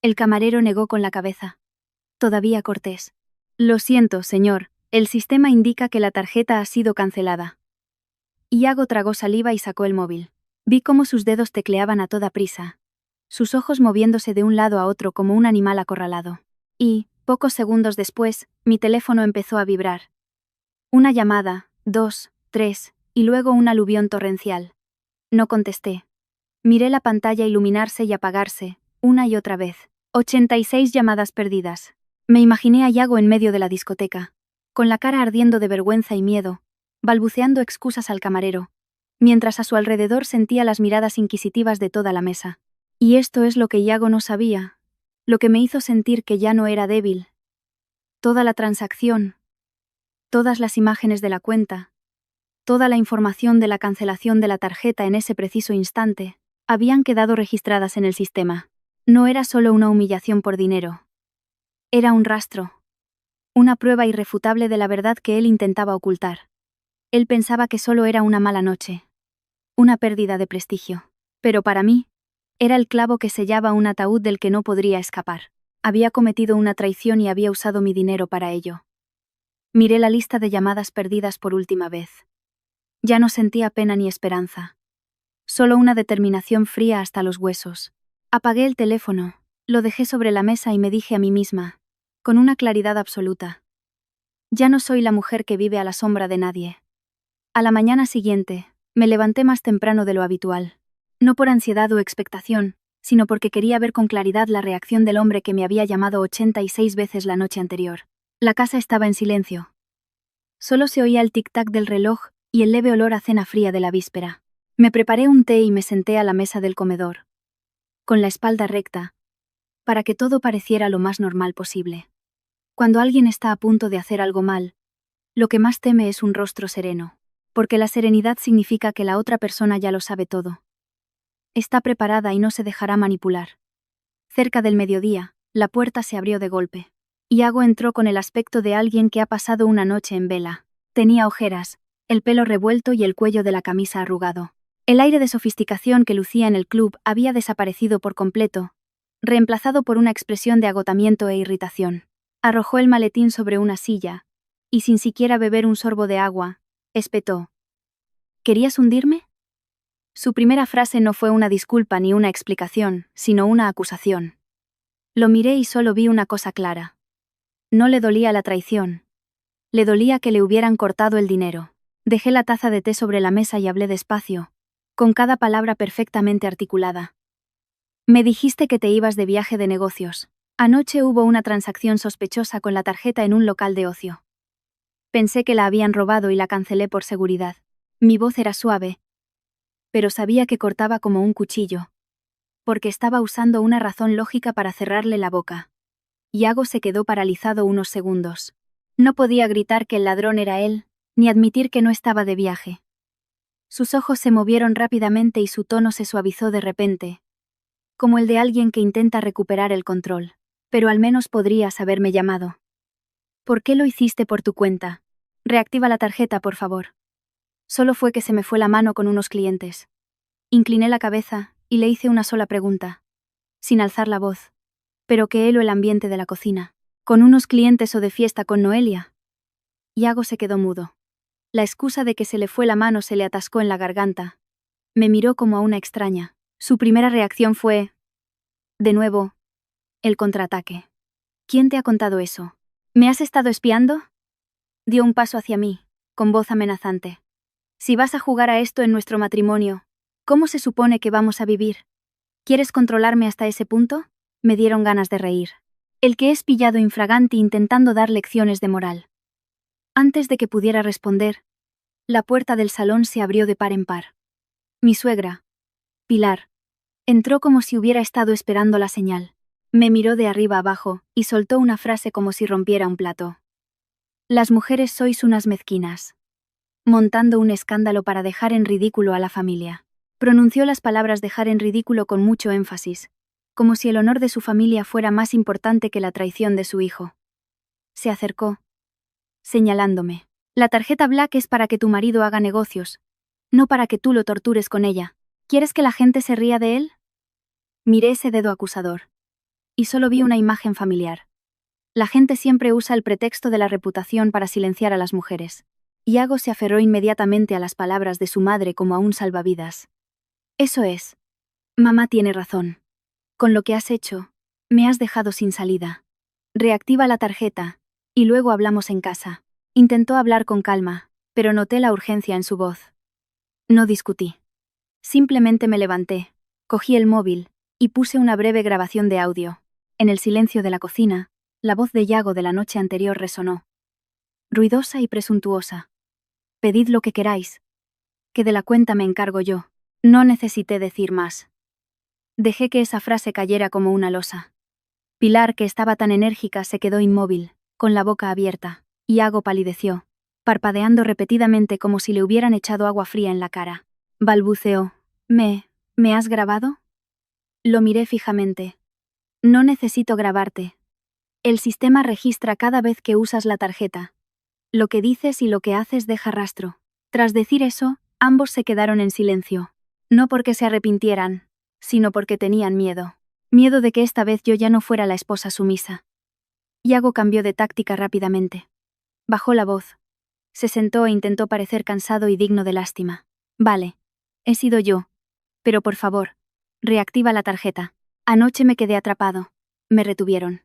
El camarero negó con la cabeza. Todavía cortés: «Lo siento, señor, el sistema indica que la tarjeta ha sido cancelada». Iago tragó saliva y sacó el móvil. Vi cómo sus dedos tecleaban a toda prisa, sus ojos moviéndose de un lado a otro como un animal acorralado. Y, pocos segundos después, mi teléfono empezó a vibrar. Una llamada, 2, 3, y luego un aluvión torrencial. No contesté. Miré la pantalla iluminarse y apagarse, una y otra vez. 86 llamadas perdidas. Me imaginé a Iago en medio de la discoteca, con la cara ardiendo de vergüenza y miedo, balbuceando excusas al camarero, mientras a su alrededor sentía las miradas inquisitivas de toda la mesa. Y esto es lo que Iago no sabía, lo que me hizo sentir que ya no era débil. Toda la transacción, todas las imágenes de la cuenta, toda la información de la cancelación de la tarjeta en ese preciso instante, habían quedado registradas en el sistema. No era solo una humillación por dinero. Era un rastro. Una prueba irrefutable de la verdad que él intentaba ocultar. Él pensaba que solo era una mala noche. Una pérdida de prestigio. Pero para mí, era el clavo que sellaba un ataúd del que no podría escapar. Había cometido una traición y había usado mi dinero para ello. Miré la lista de llamadas perdidas por última vez. Ya no sentía pena ni esperanza. Solo una determinación fría hasta los huesos. Apagué el teléfono, lo dejé sobre la mesa y me dije a mí misma, con una claridad absoluta: ya no soy la mujer que vive a la sombra de nadie. A la mañana siguiente, me levanté más temprano de lo habitual. No por ansiedad o expectación, sino porque quería ver con claridad la reacción del hombre que me había llamado 86 veces la noche anterior. La casa estaba en silencio. Solo se oía el tic-tac del reloj y el leve olor a cena fría de la víspera. Me preparé un té y me senté a la mesa del comedor, con la espalda recta, para que todo pareciera lo más normal posible. Cuando alguien está a punto de hacer algo mal, lo que más teme es un rostro sereno, porque la serenidad significa que la otra persona ya lo sabe todo. Está preparada y no se dejará manipular. Cerca del mediodía, la puerta se abrió de golpe. Iago entró con el aspecto de alguien que ha pasado una noche en vela. Tenía ojeras, el pelo revuelto y el cuello de la camisa arrugado. El aire de sofisticación que lucía en el club había desaparecido por completo, reemplazado por una expresión de agotamiento e irritación. Arrojó el maletín sobre una silla, y sin siquiera beber un sorbo de agua, espetó: ¿Querías hundirme? Su primera frase no fue una disculpa ni una explicación, sino una acusación. Lo miré y solo vi una cosa clara. No le dolía la traición. Le dolía que le hubieran cortado el dinero. Dejé la taza de té sobre la mesa y hablé despacio, con cada palabra perfectamente articulada. Me dijiste que te ibas de viaje de negocios. Anoche hubo una transacción sospechosa con la tarjeta en un local de ocio. Pensé que la habían robado y la cancelé por seguridad. Mi voz era suave, pero sabía que cortaba como un cuchillo, porque estaba usando una razón lógica para cerrarle la boca. Iago se quedó paralizado unos segundos. No podía gritar que el ladrón era él, ni admitir que no estaba de viaje. Sus ojos se movieron rápidamente y su tono se suavizó de repente, como el de alguien que intenta recuperar el control. Pero al menos podrías haberme llamado. ¿Por qué lo hiciste por tu cuenta? Reactiva la tarjeta, por favor. Solo fue que se me fue la mano con unos clientes. Incliné la cabeza y le hice una sola pregunta, sin alzar la voz. ¿Pero qué heló el ambiente de la cocina? ¿Con unos clientes o de fiesta con Noelia? Iago se quedó mudo. La excusa de que se le fue la mano se le atascó en la garganta. Me miró como a una extraña. Su primera reacción fue, de nuevo, el contraataque. ¿Quién te ha contado eso? ¿Me has estado espiando? Dio un paso hacia mí, con voz amenazante. Si vas a jugar a esto en nuestro matrimonio, ¿cómo se supone que vamos a vivir? ¿Quieres controlarme hasta ese punto? Me dieron ganas de reír. El que es pillado infraganti intentando dar lecciones de moral. Antes de que pudiera responder, la puerta del salón se abrió de par en par. Mi suegra, Pilar, entró como si hubiera estado esperando la señal. Me miró de arriba abajo y soltó una frase como si rompiera un plato. Las mujeres sois unas mezquinas. Montando un escándalo para dejar en ridículo a la familia. Pronunció las palabras dejar en ridículo con mucho énfasis, como si el honor de su familia fuera más importante que la traición de su hijo. Se acercó, señalándome. La tarjeta Black es para que tu marido haga negocios, no para que tú lo tortures con ella. ¿Quieres que la gente se ría de él? Miré ese dedo acusador. Y solo vi una imagen familiar. La gente siempre usa el pretexto de la reputación para silenciar a las mujeres. Iago se aferró inmediatamente a las palabras de su madre como a un salvavidas. Eso es. Mamá tiene razón. Con lo que has hecho, me has dejado sin salida. Reactiva la tarjeta, y luego hablamos en casa. Intentó hablar con calma, pero noté la urgencia en su voz. No discutí. Simplemente me levanté, cogí el móvil, y puse una breve grabación de audio. En el silencio de la cocina, la voz de Iago de la noche anterior resonó. Ruidosa y presuntuosa. Pedid lo que queráis. Que de la cuenta me encargo yo. No necesité decir más. Dejé que esa frase cayera como una losa. Pilar, que estaba tan enérgica, se quedó inmóvil, con la boca abierta. Iago palideció, parpadeando repetidamente como si le hubieran echado agua fría en la cara. Balbuceó. ¿Me has grabado? Lo miré fijamente. No necesito grabarte. El sistema registra cada vez que usas la tarjeta. Lo que dices y lo que haces deja rastro. Tras decir eso, ambos se quedaron en silencio. No porque se arrepintieran, sino porque tenían miedo. Miedo de que esta vez yo ya no fuera la esposa sumisa. Iago cambió de táctica rápidamente. Bajó la voz. Se sentó e intentó parecer cansado y digno de lástima. Vale. He sido yo. Pero por favor, reactiva la tarjeta. Anoche me quedé atrapado. Me retuvieron.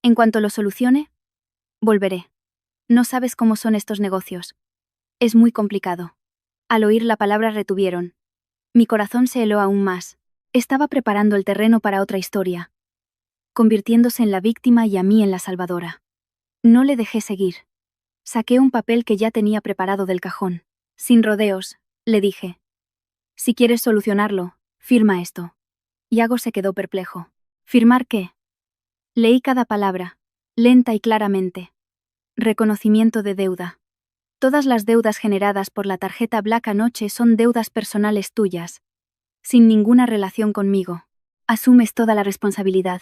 En cuanto lo solucione, volveré. No sabes cómo son estos negocios. Es muy complicado. Al oír la palabra retuvieron. Mi corazón se heló aún más. Estaba preparando el terreno para otra historia, convirtiéndose en la víctima y a mí en la salvadora. No le dejé seguir. Saqué un papel que ya tenía preparado del cajón. Sin rodeos, le dije. Si quieres solucionarlo, firma esto. Iago se quedó perplejo. ¿Firmar qué? Leí cada palabra, lenta y claramente. Reconocimiento de deuda. Todas las deudas generadas por la tarjeta Black anoche son deudas personales tuyas, sin ninguna relación conmigo. Asumes toda la responsabilidad.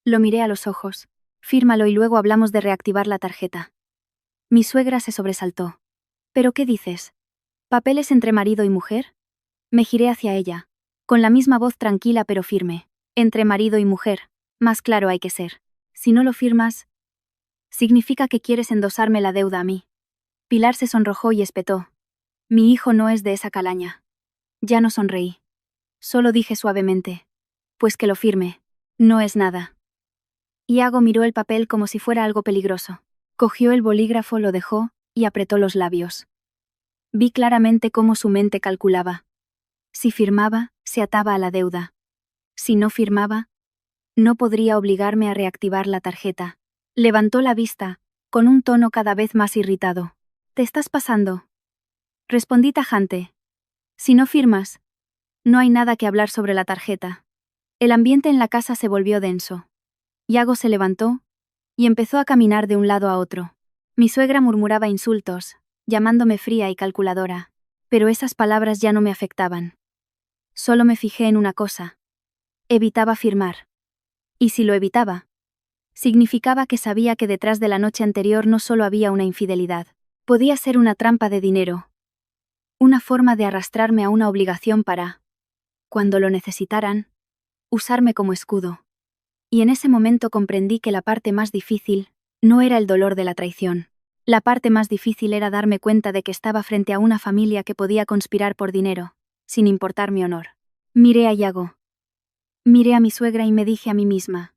Lo miré a los ojos. Fírmalo y luego hablamos de reactivar la tarjeta. Mi suegra se sobresaltó. ¿Pero qué dices? ¿Papeles entre marido y mujer? Me giré hacia ella, con la misma voz tranquila pero firme. Entre marido y mujer, más claro hay que ser. Si no lo firmas, significa que quieres endosarme la deuda a mí. Pilar se sonrojó y espetó. Mi hijo no es de esa calaña. Ya no sonreí. Solo dije suavemente. Pues que lo firme. No es nada. Iago miró el papel como si fuera algo peligroso. Cogió el bolígrafo, lo dejó, y apretó los labios. Vi claramente cómo su mente calculaba. Si firmaba, se ataba a la deuda. Si no firmaba, no podría obligarme a reactivar la tarjeta. Levantó la vista, con un tono cada vez más irritado. ¿Te estás pasando? Respondí tajante. Si no firmas, no hay nada que hablar sobre la tarjeta. El ambiente en la casa se volvió denso. Iago se levantó y empezó a caminar de un lado a otro. Mi suegra murmuraba insultos, llamándome fría y calculadora, pero esas palabras ya no me afectaban. Solo me fijé en una cosa. Evitaba firmar. Y si lo evitaba, significaba que sabía que detrás de la noche anterior no solo había una infidelidad, podía ser una trampa de dinero. Una forma de arrastrarme a una obligación para, cuando lo necesitaran, usarme como escudo. Y en ese momento comprendí que la parte más difícil no era el dolor de la traición. La parte más difícil era darme cuenta de que estaba frente a una familia que podía conspirar por dinero, sin importar mi honor. Miré a Iago. Miré a mi suegra y me dije a mí misma,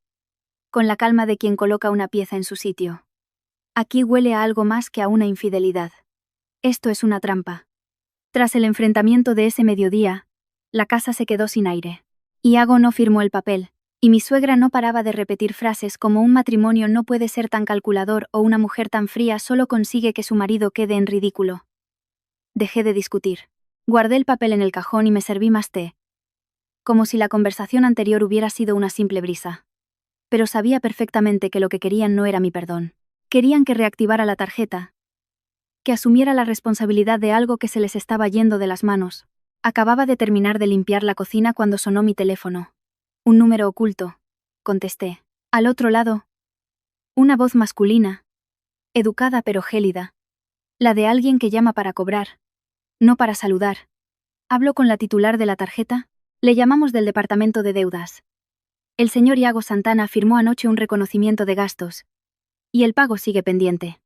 con la calma de quien coloca una pieza en su sitio. Aquí huele a algo más que a una infidelidad. Esto es una trampa. Tras el enfrentamiento de ese mediodía, la casa se quedó sin aire. Iago no firmó el papel, y mi suegra no paraba de repetir frases como un matrimonio no puede ser tan calculador o una mujer tan fría solo consigue que su marido quede en ridículo. Dejé de discutir. Guardé el papel en el cajón y me serví más té. Como si la conversación anterior hubiera sido una simple brisa. Pero sabía perfectamente que lo que querían no era mi perdón. Querían que reactivara la tarjeta, que asumiera la responsabilidad de algo que se les estaba yendo de las manos. Acababa de terminar de limpiar la cocina cuando sonó mi teléfono. Un número oculto, contesté. Al otro lado, una voz masculina, educada pero gélida. La de alguien que llama para cobrar, no para saludar. ¿Hablo con la titular de la tarjeta? Le llamamos del departamento de deudas. El señor Iago Santana firmó anoche un reconocimiento de gastos. Y el pago sigue pendiente.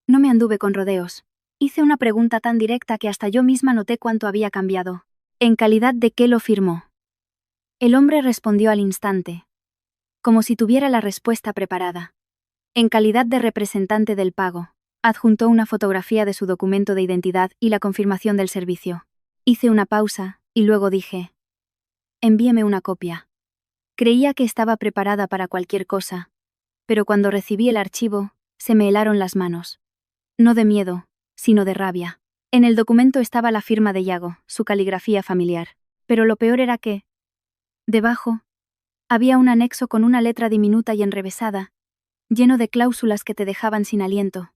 No me anduve con rodeos. Hice una pregunta tan directa que hasta yo misma noté cuánto había cambiado. ¿En calidad de qué lo firmó? El hombre respondió al instante, como si tuviera la respuesta preparada. En calidad de representante del pago. Adjuntó una fotografía de su documento de identidad y la confirmación del servicio. Hice una pausa, y luego dije: envíeme una copia. Creía que estaba preparada para cualquier cosa, pero cuando recibí el archivo, se me helaron las manos. No de miedo, sino de rabia. En el documento estaba la firma de Iago, su caligrafía familiar. Pero lo peor era que, debajo, había un anexo con una letra diminuta y enrevesada, lleno de cláusulas que te dejaban sin aliento.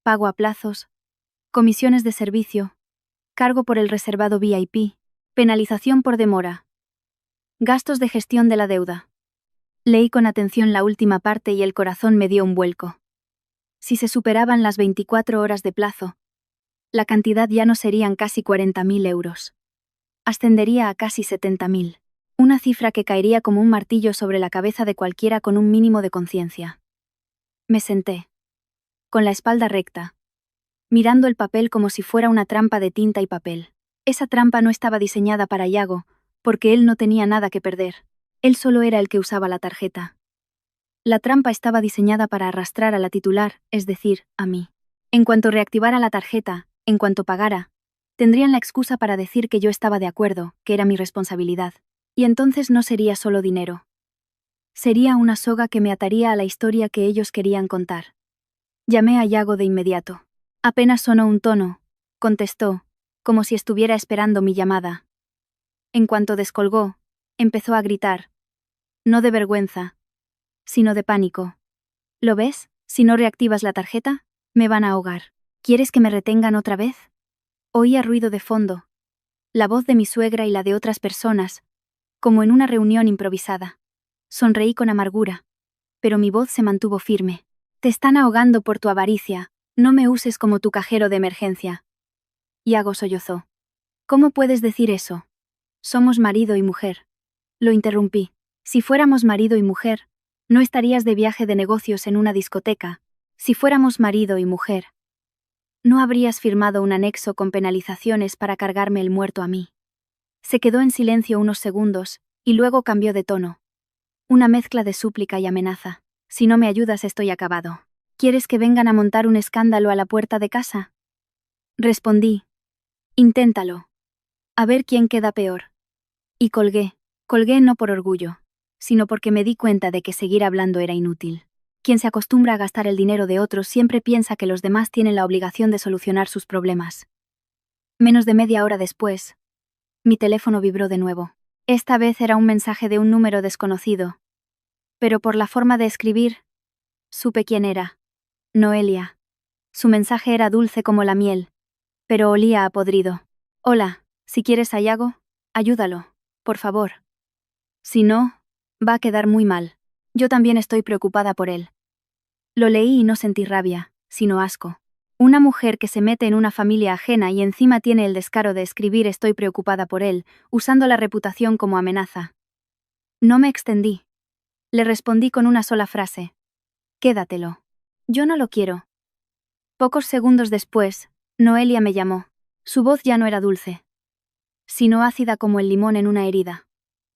Pago a plazos, comisiones de servicio, cargo por el reservado VIP, penalización por demora, gastos de gestión de la deuda. Leí con atención la última parte y el corazón me dio un vuelco. Si se superaban las 24 horas de plazo, la cantidad ya no serían casi 40.000 euros. Ascendería a casi 70.000. Una cifra que caería como un martillo sobre la cabeza de cualquiera con un mínimo de conciencia. Me senté, con la espalda recta, mirando el papel como si fuera una trampa de tinta y papel. Esa trampa no estaba diseñada para Iago, porque él no tenía nada que perder. Él solo era el que usaba la tarjeta. La trampa estaba diseñada para arrastrar a la titular, es decir, a mí. En cuanto reactivara la tarjeta, en cuanto pagara, tendrían la excusa para decir que yo estaba de acuerdo, que era mi responsabilidad. Y entonces no sería solo dinero. Sería una soga que me ataría a la historia que ellos querían contar. Llamé a Iago de inmediato. Apenas sonó un tono, contestó, como si estuviera esperando mi llamada. En cuanto descolgó, empezó a gritar. No de vergüenza, sino de pánico. ¿Lo ves? Si no reactivas la tarjeta, me van a ahogar. ¿Quieres que me retengan otra vez? Oía ruido de fondo. La voz de mi suegra y la de otras personas, como en una reunión improvisada. Sonreí con amargura, pero mi voz se mantuvo firme. Te están ahogando por tu avaricia, no me uses como tu cajero de emergencia. Iago sollozó. ¿Cómo puedes decir eso? Somos marido y mujer. Lo interrumpí. Si fuéramos marido y mujer, no estarías de viaje de negocios en una discoteca. Si fuéramos marido y mujer, no habrías firmado un anexo con penalizaciones para cargarme el muerto a mí. Se quedó en silencio unos segundos, y luego cambió de tono. Una mezcla de súplica y amenaza. Si no me ayudas estoy acabado. ¿Quieres que vengan a montar un escándalo a la puerta de casa? Respondí. Inténtalo. A ver quién queda peor. Y colgué. Colgué no por orgullo, sino porque me di cuenta de que seguir hablando era inútil. Quien se acostumbra a gastar el dinero de otros siempre piensa que los demás tienen la obligación de solucionar sus problemas. Menos de media hora después, mi teléfono vibró de nuevo. Esta vez era un mensaje de un número desconocido. Pero por la forma de escribir, supe quién era. Noelia. Su mensaje era dulce como la miel, pero olía a podrido. Hola, si quieres a Iago, ayúdalo, por favor. Si no, va a quedar muy mal. Yo también estoy preocupada por él. Lo leí y no sentí rabia, sino asco. Una mujer que se mete en una familia ajena y encima tiene el descaro de escribir estoy preocupada por él, usando la reputación como amenaza. No me extendí. Le respondí con una sola frase. Quédatelo. Yo no lo quiero. Pocos segundos después, Noelia me llamó. Su voz ya no era dulce, sino ácida como el limón en una herida.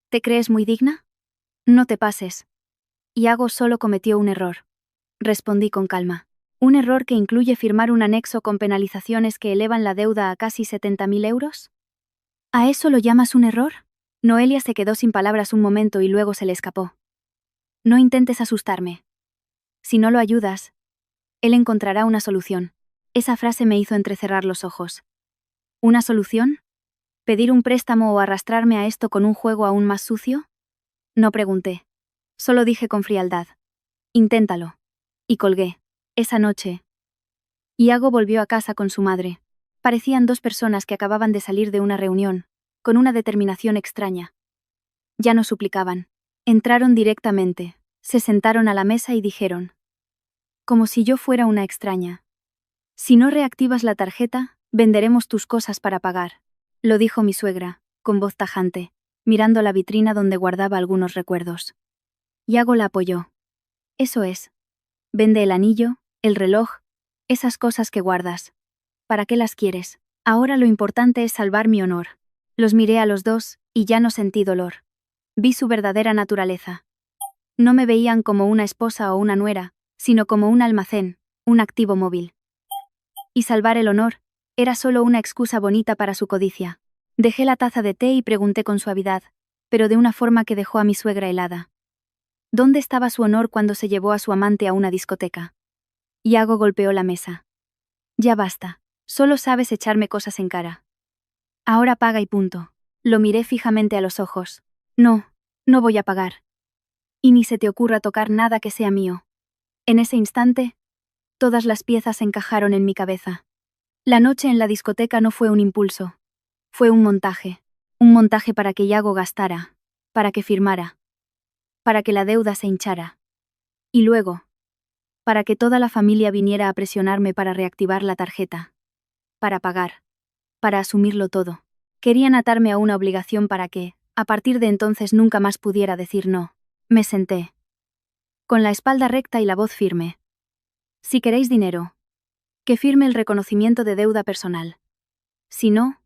¿Te crees muy digna? No te pases. Iago solo cometió un error. Respondí con calma. ¿Un error que incluye firmar un anexo con penalizaciones que elevan la deuda a casi 70.000 euros? ¿A eso lo llamas un error? Noelia se quedó sin palabras un momento y luego se le escapó. No intentes asustarme. Si no lo ayudas, él encontrará una solución. Esa frase me hizo entrecerrar los ojos. ¿Una solución? ¿Pedir un préstamo o arrastrarme a esto con un juego aún más sucio? No pregunté. Solo dije con frialdad. Inténtalo. Y colgué. Esa noche. Iago volvió a casa con su madre. Parecían dos personas que acababan de salir de una reunión, con una determinación extraña. Ya no suplicaban. Entraron directamente, se sentaron a la mesa y dijeron. Como si yo fuera una extraña. Si no reactivas la tarjeta, venderemos tus cosas para pagar. Lo dijo mi suegra, con voz tajante, mirando la vitrina donde guardaba algunos recuerdos. Iago la apoyó. Eso es. Vende el anillo, el reloj, esas cosas que guardas. ¿Para qué las quieres? Ahora lo importante es salvar mi honor. Los miré a los dos, y ya no sentí dolor. Vi su verdadera naturaleza. No me veían como una esposa o una nuera, sino como un almacén, un activo móvil. Y salvar el honor era solo una excusa bonita para su codicia. Dejé la taza de té y pregunté con suavidad, pero de una forma que dejó a mi suegra helada. ¿Dónde estaba su honor cuando se llevó a su amante a una discoteca? Iago golpeó la mesa. Ya basta, solo sabes echarme cosas en cara. Ahora paga y punto. Lo miré fijamente a los ojos. No, no voy a pagar. Y ni se te ocurra tocar nada que sea mío. En ese instante, todas las piezas encajaron en mi cabeza. La noche en la discoteca no fue un impulso. Fue un montaje. Un montaje para que Iago gastara, para que firmara, para que la deuda se hinchara. Y luego, para que toda la familia viniera a presionarme para reactivar la tarjeta. Para pagar. Para asumirlo todo. Querían atarme a una obligación para que, a partir de entonces nunca más pudiera decir no. Me senté. Con la espalda recta y la voz firme. Si queréis dinero, que firme el reconocimiento de deuda personal. Si no,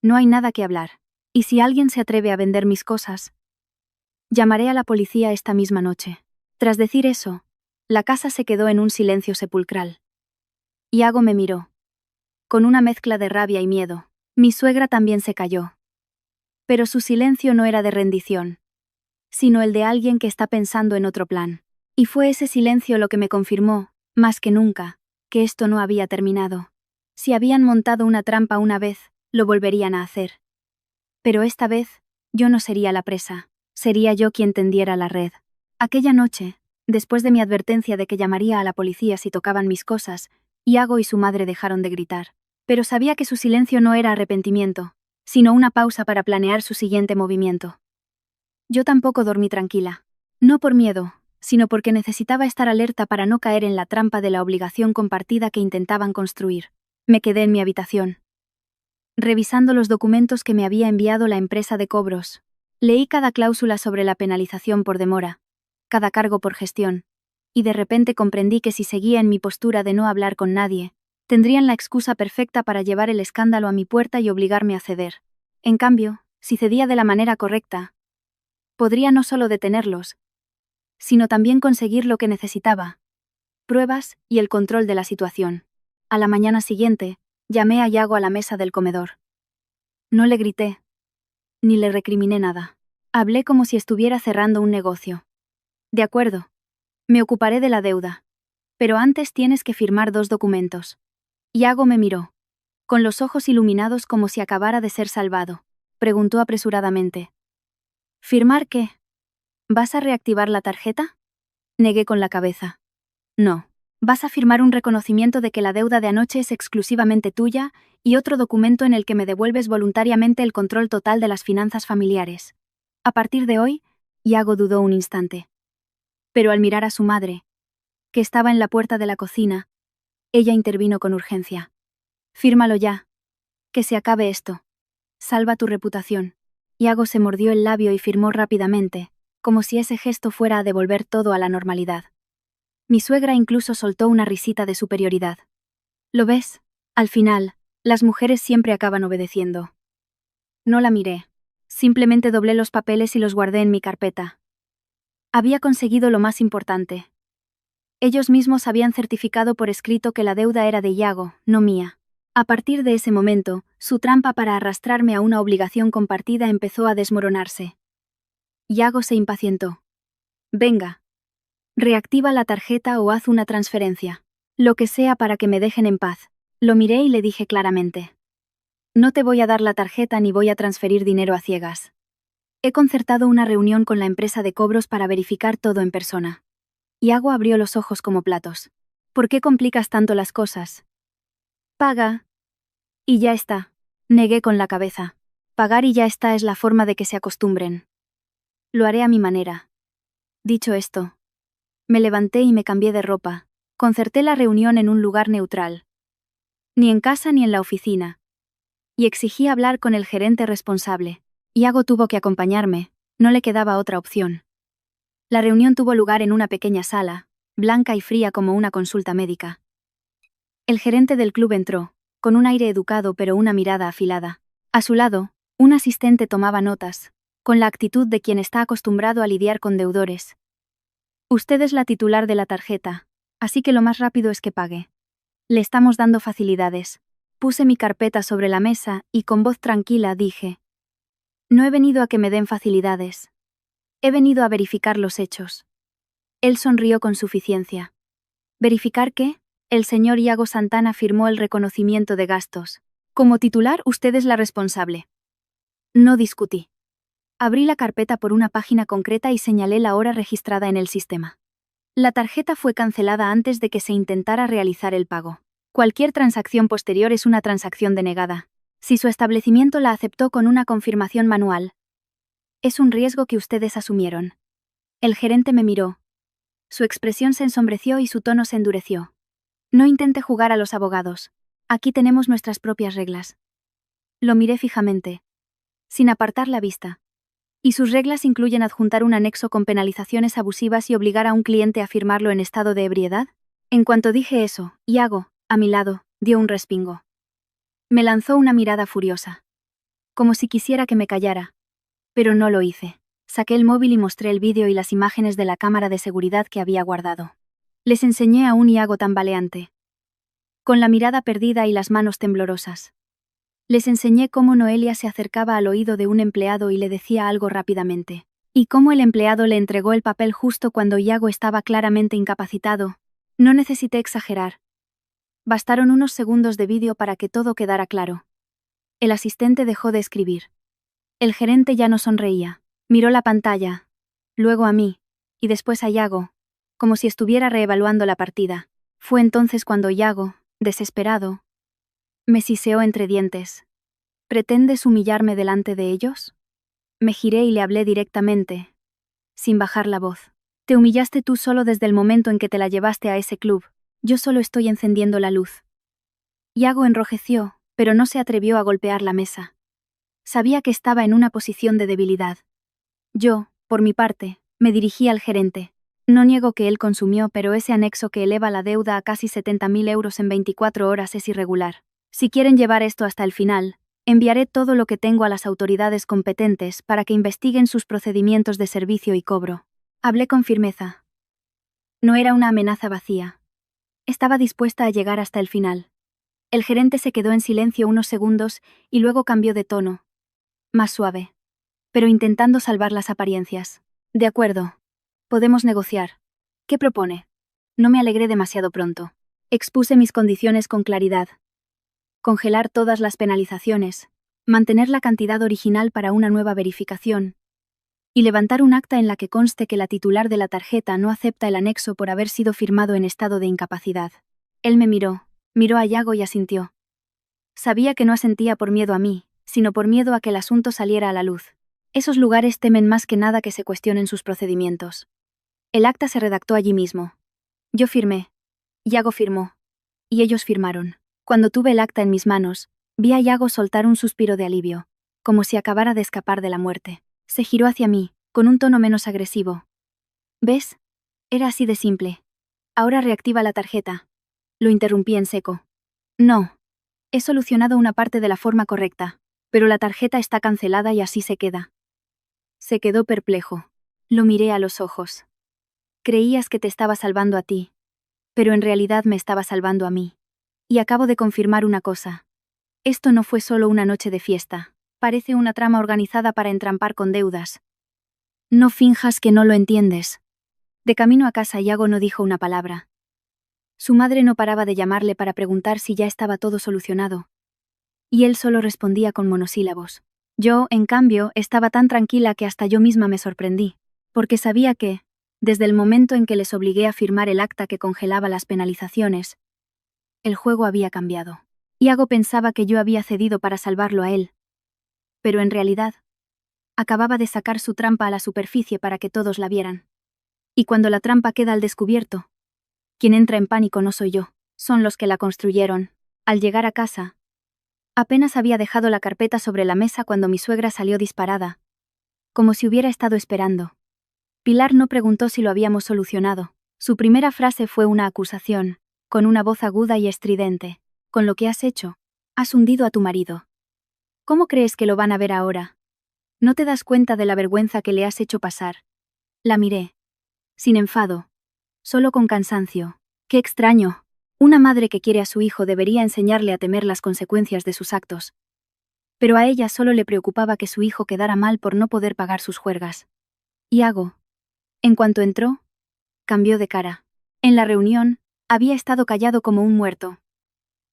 no hay nada que hablar. Y si alguien se atreve a vender mis cosas, llamaré a la policía esta misma noche. Tras decir eso, la casa se quedó en un silencio sepulcral. Iago me miró. Con una mezcla de rabia y miedo. Mi suegra también se calló. Pero su silencio no era de rendición, sino el de alguien que está pensando en otro plan. Y fue ese silencio lo que me confirmó, más que nunca, que esto no había terminado. Si habían montado una trampa una vez, lo volverían a hacer. Pero esta vez, yo no sería la presa, sería yo quien tendiera la red. Aquella noche, después de mi advertencia de que llamaría a la policía si tocaban mis cosas, Iago y su madre dejaron de gritar. Pero sabía que su silencio no era arrepentimiento, sino una pausa para planear su siguiente movimiento. Yo tampoco dormí tranquila. No por miedo, sino porque necesitaba estar alerta para no caer en la trampa de la obligación compartida que intentaban construir. Me quedé en mi habitación, revisando los documentos que me había enviado la empresa de cobros. Leí cada cláusula sobre la penalización por demora, cada cargo por gestión, y de repente comprendí que si seguía en mi postura de no hablar con nadie, tendrían la excusa perfecta para llevar el escándalo a mi puerta y obligarme a ceder. En cambio, si cedía de la manera correcta, podría no solo detenerlos, sino también conseguir lo que necesitaba: pruebas y el control de la situación. A la mañana siguiente, llamé a Iago a la mesa del comedor. No le grité, ni le recriminé nada. Hablé como si estuviera cerrando un negocio. De acuerdo, me ocuparé de la deuda. Pero antes tienes que firmar 2 documentos. Iago me miró, con los ojos iluminados como si acabara de ser salvado. Preguntó apresuradamente. ¿Firmar qué? ¿Vas a reactivar la tarjeta? Negué con la cabeza. No. Vas a firmar un reconocimiento de que la deuda de anoche es exclusivamente tuya y otro documento en el que me devuelves voluntariamente el control total de las finanzas familiares. A partir de hoy, Iago dudó un instante. Pero al mirar a su madre, que estaba en la puerta de la cocina, ella intervino con urgencia. Fírmalo ya. Que se acabe esto. Salva tu reputación. Iago se mordió el labio y firmó rápidamente, como si ese gesto fuera a devolver todo a la normalidad. Mi suegra incluso soltó una risita de superioridad. ¿Lo ves? Al final, las mujeres siempre acaban obedeciendo. No la miré. Simplemente doblé los papeles y los guardé en mi carpeta. Había conseguido lo más importante. Ellos mismos habían certificado por escrito que la deuda era de Iago, no mía. A partir de ese momento, su trampa para arrastrarme a una obligación compartida empezó a desmoronarse. Iago se impacientó. Venga. Reactiva la tarjeta o haz una transferencia. Lo que sea para que me dejen en paz. Lo miré y le dije claramente. No te voy a dar la tarjeta ni voy a transferir dinero a ciegas. He concertado una reunión con la empresa de cobros para verificar todo en persona. Iago abrió los ojos como platos. ¿Por qué complicas tanto las cosas? Paga. Y ya está. Negué con la cabeza. Pagar y ya está es la forma de que se acostumbren. Lo haré a mi manera. Dicho esto, me levanté y me cambié de ropa. Concerté la reunión en un lugar neutral. Ni en casa ni en la oficina. Y exigí hablar con el gerente responsable. Iago tuvo que acompañarme, no le quedaba otra opción. La reunión tuvo lugar en una pequeña sala, blanca y fría como una consulta médica. El gerente del club entró, con un aire educado pero una mirada afilada. A su lado, un asistente tomaba notas, con la actitud de quien está acostumbrado a lidiar con deudores. Usted es la titular de la tarjeta, así que lo más rápido es que pague. Le estamos dando facilidades. Puse mi carpeta sobre la mesa y con voz tranquila dije: no he venido a que me den facilidades. He venido a verificar los hechos. Él sonrió con suficiencia. ¿Verificar qué? El señor Iago Santana firmó el reconocimiento de gastos. Como titular, usted es la responsable. No discutí. Abrí la carpeta por una página concreta y señalé la hora registrada en el sistema. La tarjeta fue cancelada antes de que se intentara realizar el pago. Cualquier transacción posterior es una transacción denegada. Si su establecimiento la aceptó con una confirmación manual, es un riesgo que ustedes asumieron. El gerente me miró. Su expresión se ensombreció y su tono se endureció. No intente jugar a los abogados. Aquí tenemos nuestras propias reglas. Lo miré fijamente, sin apartar la vista. ¿Y sus reglas incluyen adjuntar un anexo con penalizaciones abusivas y obligar a un cliente a firmarlo en estado de ebriedad? En cuanto dije eso, Iago, a mi lado, dio un respingo. Me lanzó una mirada furiosa. Como si quisiera que me callara. Pero no lo hice. Saqué el móvil y mostré el vídeo y las imágenes de la cámara de seguridad que había guardado. Les enseñé a un Iago tambaleante, con la mirada perdida y las manos temblorosas. Les enseñé cómo Noelia se acercaba al oído de un empleado y le decía algo rápidamente, y cómo el empleado le entregó el papel justo cuando Iago estaba claramente incapacitado. No necesité exagerar. Bastaron unos segundos de vídeo para que todo quedara claro. El asistente dejó de escribir. El gerente ya no sonreía. Miró la pantalla, luego a mí, y después a Iago, como si estuviera reevaluando la partida. Fue entonces cuando Iago, desesperado, me siseó entre dientes. ¿Pretendes humillarme delante de ellos? Me giré y le hablé directamente, sin bajar la voz. Te humillaste tú solo desde el momento en que te la llevaste a ese club. Yo solo estoy encendiendo la luz. Iago enrojeció, pero no se atrevió a golpear la mesa. Sabía que estaba en una posición de debilidad. Yo, por mi parte, me dirigí al gerente. No niego que él consumió, pero ese anexo que eleva la deuda a casi 70.000 euros en 24 horas es irregular. Si quieren llevar esto hasta el final, enviaré todo lo que tengo a las autoridades competentes para que investiguen sus procedimientos de servicio y cobro. Hablé con firmeza. No era una amenaza vacía. Estaba dispuesta a llegar hasta el final. El gerente se quedó en silencio unos segundos y luego cambió de tono. Más suave, pero intentando salvar las apariencias. De acuerdo. Podemos negociar. ¿Qué propone? No me alegré demasiado pronto. Expuse mis condiciones con claridad. Congelar todas las penalizaciones, mantener la cantidad original para una nueva verificación, y levantar un acta en la que conste que la titular de la tarjeta no acepta el anexo por haber sido firmado en estado de incapacidad. Él me miró a Iago y asintió. Sabía que no asentía por miedo a mí, sino por miedo a que el asunto saliera a la luz. Esos lugares temen más que nada que se cuestionen sus procedimientos. El acta se redactó allí mismo. Yo firmé. Iago firmó. Y ellos firmaron. Cuando tuve el acta en mis manos, vi a Iago soltar un suspiro de alivio, como si acabara de escapar de la muerte. Se giró hacia mí, con un tono menos agresivo. ¿Ves? Era así de simple. Ahora reactiva la tarjeta. Lo interrumpí en seco. No. He solucionado una parte de la forma correcta, pero la tarjeta está cancelada y así se queda. Se quedó perplejo. Lo miré a los ojos. Creías que te estaba salvando a ti, pero en realidad me estaba salvando a mí. Y acabo de confirmar una cosa. Esto no fue solo una noche de fiesta. Parece una trama organizada para entrampar con deudas. No finjas que no lo entiendes. De camino a casa, Iago no dijo una palabra. Su madre no paraba de llamarle para preguntar si ya estaba todo solucionado. Y él solo respondía con monosílabos. Yo, en cambio, estaba tan tranquila que hasta yo misma me sorprendí, porque sabía que, desde el momento en que les obligué a firmar el acta que congelaba las penalizaciones, el juego había cambiado. Iago pensaba que yo había cedido para salvarlo a él. Pero en realidad, acababa de sacar su trampa a la superficie para que todos la vieran. Y cuando la trampa queda al descubierto, quien entra en pánico no soy yo, son los que la construyeron. Al llegar a casa, apenas había dejado la carpeta sobre la mesa cuando mi suegra salió disparada, como si hubiera estado esperando. Pilar no preguntó si lo habíamos solucionado. Su primera frase fue una acusación, con una voz aguda y estridente. Con lo que has hecho, has hundido a tu marido. ¿Cómo crees que lo van a ver ahora? ¿No te das cuenta de la vergüenza que le has hecho pasar? La miré. Sin enfado. Solo con cansancio. Qué extraño. Una madre que quiere a su hijo debería enseñarle a temer las consecuencias de sus actos. Pero a ella solo le preocupaba que su hijo quedara mal por no poder pagar sus juergas. Iago, en cuanto entró, cambió de cara. En la reunión, había estado callado como un muerto.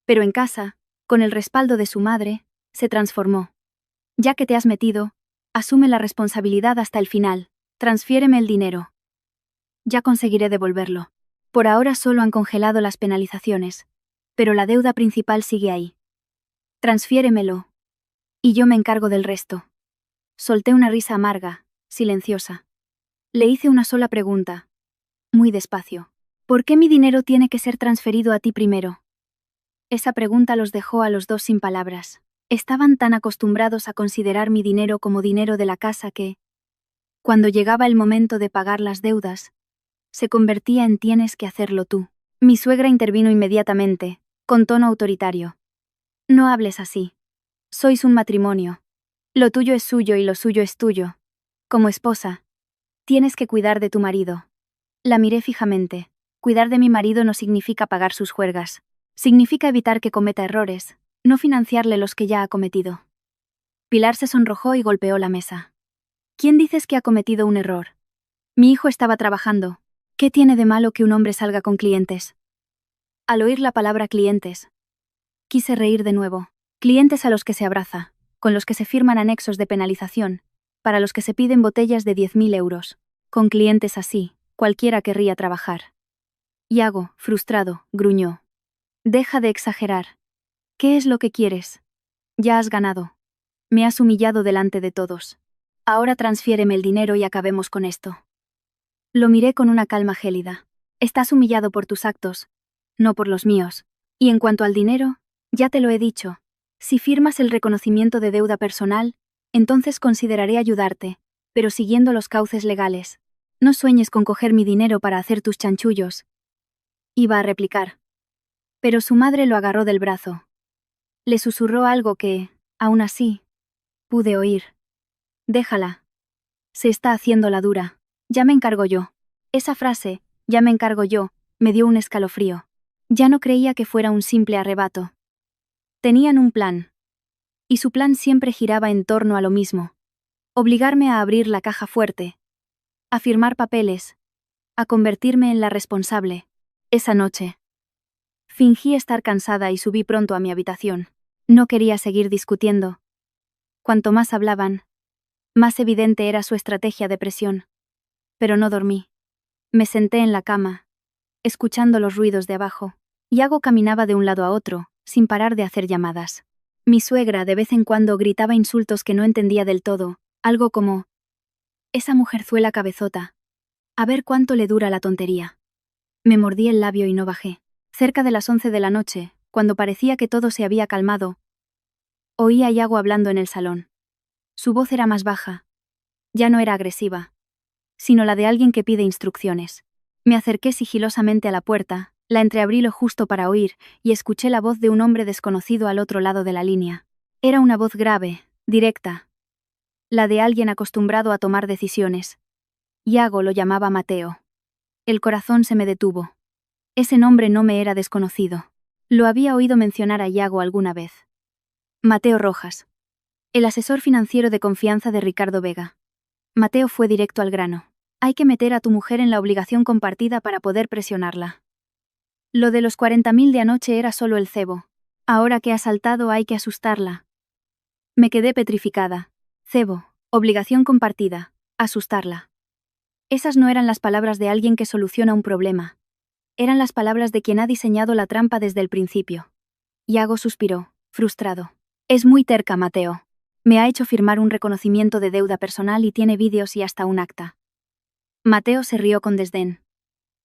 Pero en casa, con el respaldo de su madre, se transformó. Ya que te has metido, asume la responsabilidad hasta el final, transfiéreme el dinero. Ya conseguiré devolverlo. Por ahora solo han congelado las penalizaciones, pero la deuda principal sigue ahí. Transfiéremelo. Y yo me encargo del resto. Solté una risa amarga, silenciosa. Le hice una sola pregunta. Muy despacio. ¿Por qué mi dinero tiene que ser transferido a ti primero? Esa pregunta los dejó a los dos sin palabras. Estaban tan acostumbrados a considerar mi dinero como dinero de la casa que, cuando llegaba el momento de pagar las deudas, se convertía en tienes que hacerlo tú. Mi suegra intervino inmediatamente, con tono autoritario. No hables así. Sois un matrimonio. Lo tuyo es suyo y lo suyo es tuyo. Como esposa, tienes que cuidar de tu marido. La miré fijamente. Cuidar de mi marido no significa pagar sus juergas. Significa evitar que cometa errores, no financiarle los que ya ha cometido. Pilar se sonrojó y golpeó la mesa. ¿Quién dices que ha cometido un error? Mi hijo estaba trabajando. ¿Qué tiene de malo que un hombre salga con clientes? Al oír la palabra clientes, quise reír de nuevo. Clientes a los que se abraza, con los que se firman anexos de penalización, para los que se piden botellas de 10.000 euros. Con clientes así, cualquiera querría trabajar. Iago, frustrado, gruñó. Deja de exagerar. ¿Qué es lo que quieres? Ya has ganado. Me has humillado delante de todos. Ahora transfiéreme el dinero y acabemos con esto. Lo miré con una calma gélida. Estás humillado por tus actos, no por los míos. Y en cuanto al dinero, ya te lo he dicho. Si firmas el reconocimiento de deuda personal, entonces consideraré ayudarte, pero siguiendo los cauces legales. No sueñes con coger mi dinero para hacer tus chanchullos. Iba a replicar. Pero su madre lo agarró del brazo. Le susurró algo que, aún así, pude oír. Déjala. Se está haciendo la dura. Ya me encargo yo. Esa frase, ya me encargo yo, me dio un escalofrío. Ya no creía que fuera un simple arrebato. Tenían un plan. Y su plan siempre giraba en torno a lo mismo. Obligarme a abrir la caja fuerte. A firmar papeles. A convertirme en la responsable. Esa noche. Fingí estar cansada y subí pronto a mi habitación. No quería seguir discutiendo. Cuanto más hablaban, más evidente era su estrategia de presión. Pero no dormí. Me senté en la cama, escuchando los ruidos de abajo. Iago caminaba de un lado a otro, sin parar de hacer llamadas. Mi suegra de vez en cuando gritaba insultos que no entendía del todo, algo como: esa mujerzuela cabezota. A ver cuánto le dura la tontería. Me mordí el labio y no bajé. Cerca de las 11 de la noche, cuando parecía que todo se había calmado, oí a Iago hablando en el salón. Su voz era más baja. Ya no era agresiva, sino la de alguien que pide instrucciones. Me acerqué sigilosamente a la puerta, la entreabrí lo justo para oír, y escuché la voz de un hombre desconocido al otro lado de la línea. Era una voz grave, directa. La de alguien acostumbrado a tomar decisiones. Iago lo llamaba Mateo. El corazón se me detuvo. Ese nombre no me era desconocido. Lo había oído mencionar a Yago alguna vez. Mateo Rojas. El asesor financiero de confianza de Ricardo Vega. Mateo fue directo al grano. Hay que meter a tu mujer en la obligación compartida para poder presionarla. Lo de los 40.000 de anoche era solo el cebo. Ahora que ha saltado hay que asustarla. Me quedé petrificada. Cebo, obligación compartida, asustarla. Esas no eran las palabras de alguien que soluciona un problema. Eran las palabras de quien ha diseñado la trampa desde el principio. Yago suspiró, frustrado. Es muy terca, Mateo. Me ha hecho firmar un reconocimiento de deuda personal y tiene vídeos y hasta un acta. Mateo se rió con desdén.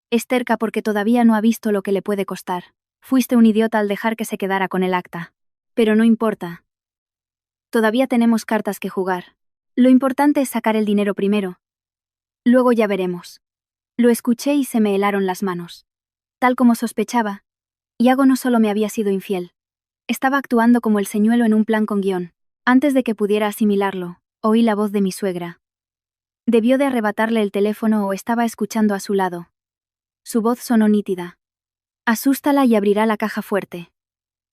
Es terca porque todavía no ha visto lo que le puede costar. Fuiste un idiota al dejar que se quedara con el acta. Pero no importa. Todavía tenemos cartas que jugar. Lo importante es sacar el dinero primero. Luego ya veremos. Lo escuché y se me helaron las manos. Tal como sospechaba, Yago no solo me había sido infiel. Estaba actuando como el señuelo en un plan con guión. Antes de que pudiera asimilarlo, oí la voz de mi suegra. Debió de arrebatarle el teléfono o estaba escuchando a su lado. Su voz sonó nítida. Asústala y abrirá la caja fuerte.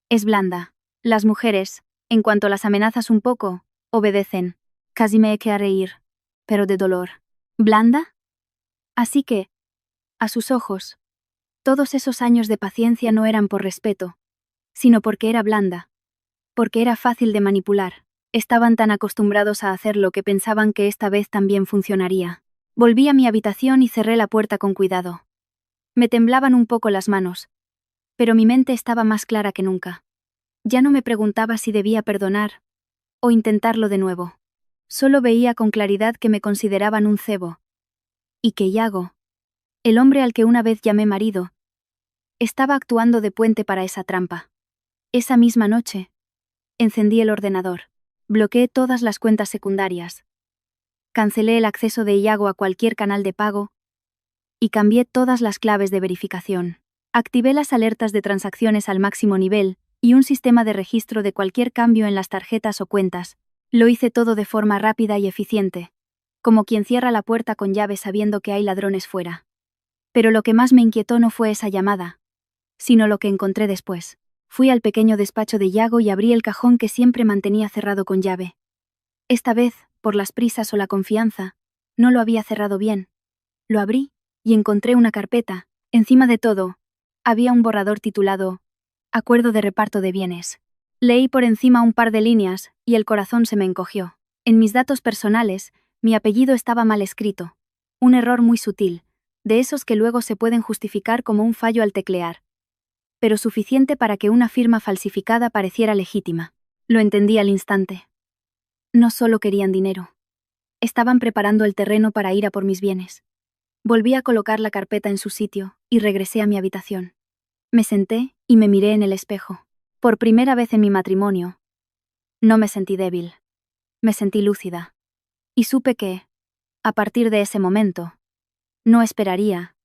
Es blanda. Las mujeres, en cuanto las amenazas un poco, obedecen. Casi me eché a reír. Pero de dolor. ¿Blanda? Así que, a sus ojos, todos esos años de paciencia no eran por respeto, sino porque era blanda. Porque era fácil de manipular. Estaban tan acostumbrados a hacerlo que pensaban que esta vez también funcionaría. Volví a mi habitación y cerré la puerta con cuidado. Me temblaban un poco las manos, pero mi mente estaba más clara que nunca. Ya no me preguntaba si debía perdonar o intentarlo de nuevo. Solo veía con claridad que me consideraban un cebo. Y que Yago, el hombre al que una vez llamé marido, estaba actuando de puente para esa trampa. Esa misma noche, encendí el ordenador. Bloqueé todas las cuentas secundarias. Cancelé el acceso de Yago a cualquier canal de pago y cambié todas las claves de verificación. Activé las alertas de transacciones al máximo nivel y un sistema de registro de cualquier cambio en las tarjetas o cuentas. Lo hice todo de forma rápida y eficiente, como quien cierra la puerta con llave sabiendo que hay ladrones fuera. Pero lo que más me inquietó no fue esa llamada, sino lo que encontré después. Fui al pequeño despacho de Yago y abrí el cajón que siempre mantenía cerrado con llave. Esta vez, por las prisas o la confianza, no lo había cerrado bien. Lo abrí y encontré una carpeta. Encima de todo, había un borrador titulado Acuerdo de reparto de bienes. Leí por encima un par de líneas y el corazón se me encogió. En mis datos personales, mi apellido estaba mal escrito. Un error muy sutil, de esos que luego se pueden justificar como un fallo al teclear. Pero suficiente para que una firma falsificada pareciera legítima. Lo entendí al instante. No solo querían dinero. Estaban preparando el terreno para ir a por mis bienes. Volví a colocar la carpeta en su sitio y regresé a mi habitación. Me senté y me miré en el espejo. Por primera vez en mi matrimonio. No me sentí débil. Me sentí lúcida. Y supe que, a partir de ese momento, no esperaría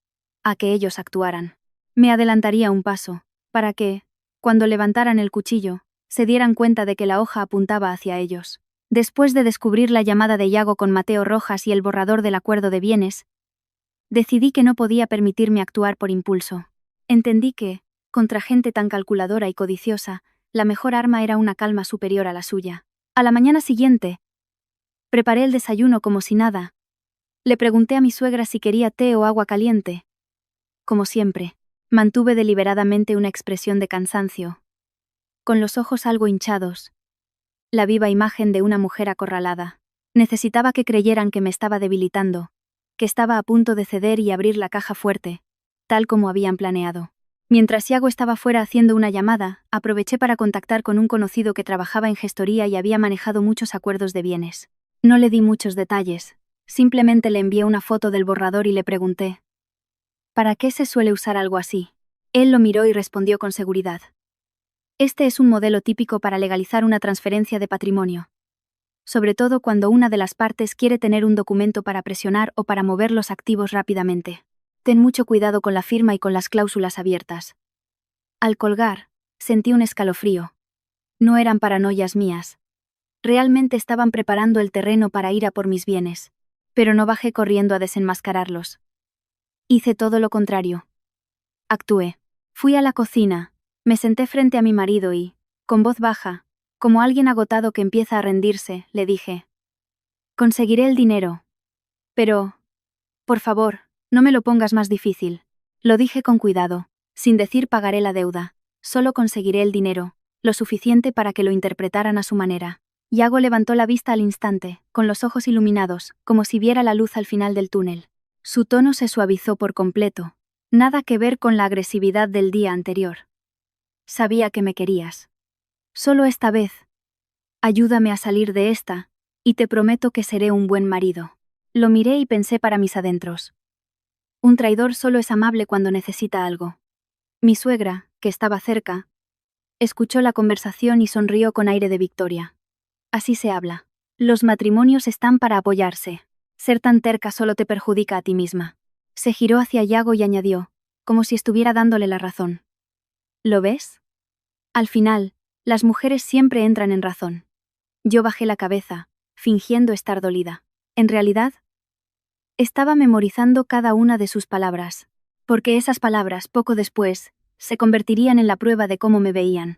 a que ellos actuaran. Me adelantaría un paso, para que, cuando levantaran el cuchillo, se dieran cuenta de que la hoja apuntaba hacia ellos. Después de descubrir la llamada de Yago con Mateo Rojas y el borrador del acuerdo de bienes, decidí que no podía permitirme actuar por impulso. Entendí que, contra gente tan calculadora y codiciosa, la mejor arma era una calma superior a la suya. A la mañana siguiente, preparé el desayuno como si nada. Le pregunté a mi suegra si quería té o agua caliente. Como siempre, mantuve deliberadamente una expresión de cansancio. Con los ojos algo hinchados. La viva imagen de una mujer acorralada. Necesitaba que creyeran que me estaba debilitando, que estaba a punto de ceder y abrir la caja fuerte, tal como habían planeado. Mientras Yago estaba fuera haciendo una llamada, aproveché para contactar con un conocido que trabajaba en gestoría y había manejado muchos acuerdos de bienes. No le di muchos detalles, simplemente le envié una foto del borrador y le pregunté: ¿para qué se suele usar algo así? Él lo miró y respondió con seguridad: este es un modelo típico para legalizar una transferencia de patrimonio. Sobre todo cuando una de las partes quiere tener un documento para presionar o para mover los activos rápidamente. Ten mucho cuidado con la firma y con las cláusulas abiertas. Al colgar, sentí un escalofrío. No eran paranoias mías. Realmente estaban preparando el terreno para ir a por mis bienes. Pero no bajé corriendo a desenmascararlos. Hice todo lo contrario. Actué. Fui a la cocina, me senté frente a mi marido y, con voz baja, como alguien agotado que empieza a rendirse, le dije: conseguiré el dinero. Pero, por favor, no me lo pongas más difícil. Lo dije con cuidado, sin decir pagaré la deuda, solo conseguiré el dinero, lo suficiente para que lo interpretaran a su manera. Yago levantó la vista al instante, con los ojos iluminados, como si viera la luz al final del túnel. Su tono se suavizó por completo. Nada que ver con la agresividad del día anterior. Sabía que me querías. Solo esta vez. Ayúdame a salir de esta, y te prometo que seré un buen marido. Lo miré y pensé para mis adentros. Un traidor solo es amable cuando necesita algo. Mi suegra, que estaba cerca, escuchó la conversación y sonrió con aire de victoria. Así se habla. Los matrimonios están para apoyarse. Ser tan terca solo te perjudica a ti misma. Se giró hacia Yago y añadió, como si estuviera dándole la razón. ¿Lo ves? Al final, las mujeres siempre entran en razón. Yo bajé la cabeza, fingiendo estar dolida. En realidad, estaba memorizando cada una de sus palabras, porque esas palabras, poco después, se convertirían en la prueba de cómo me veían.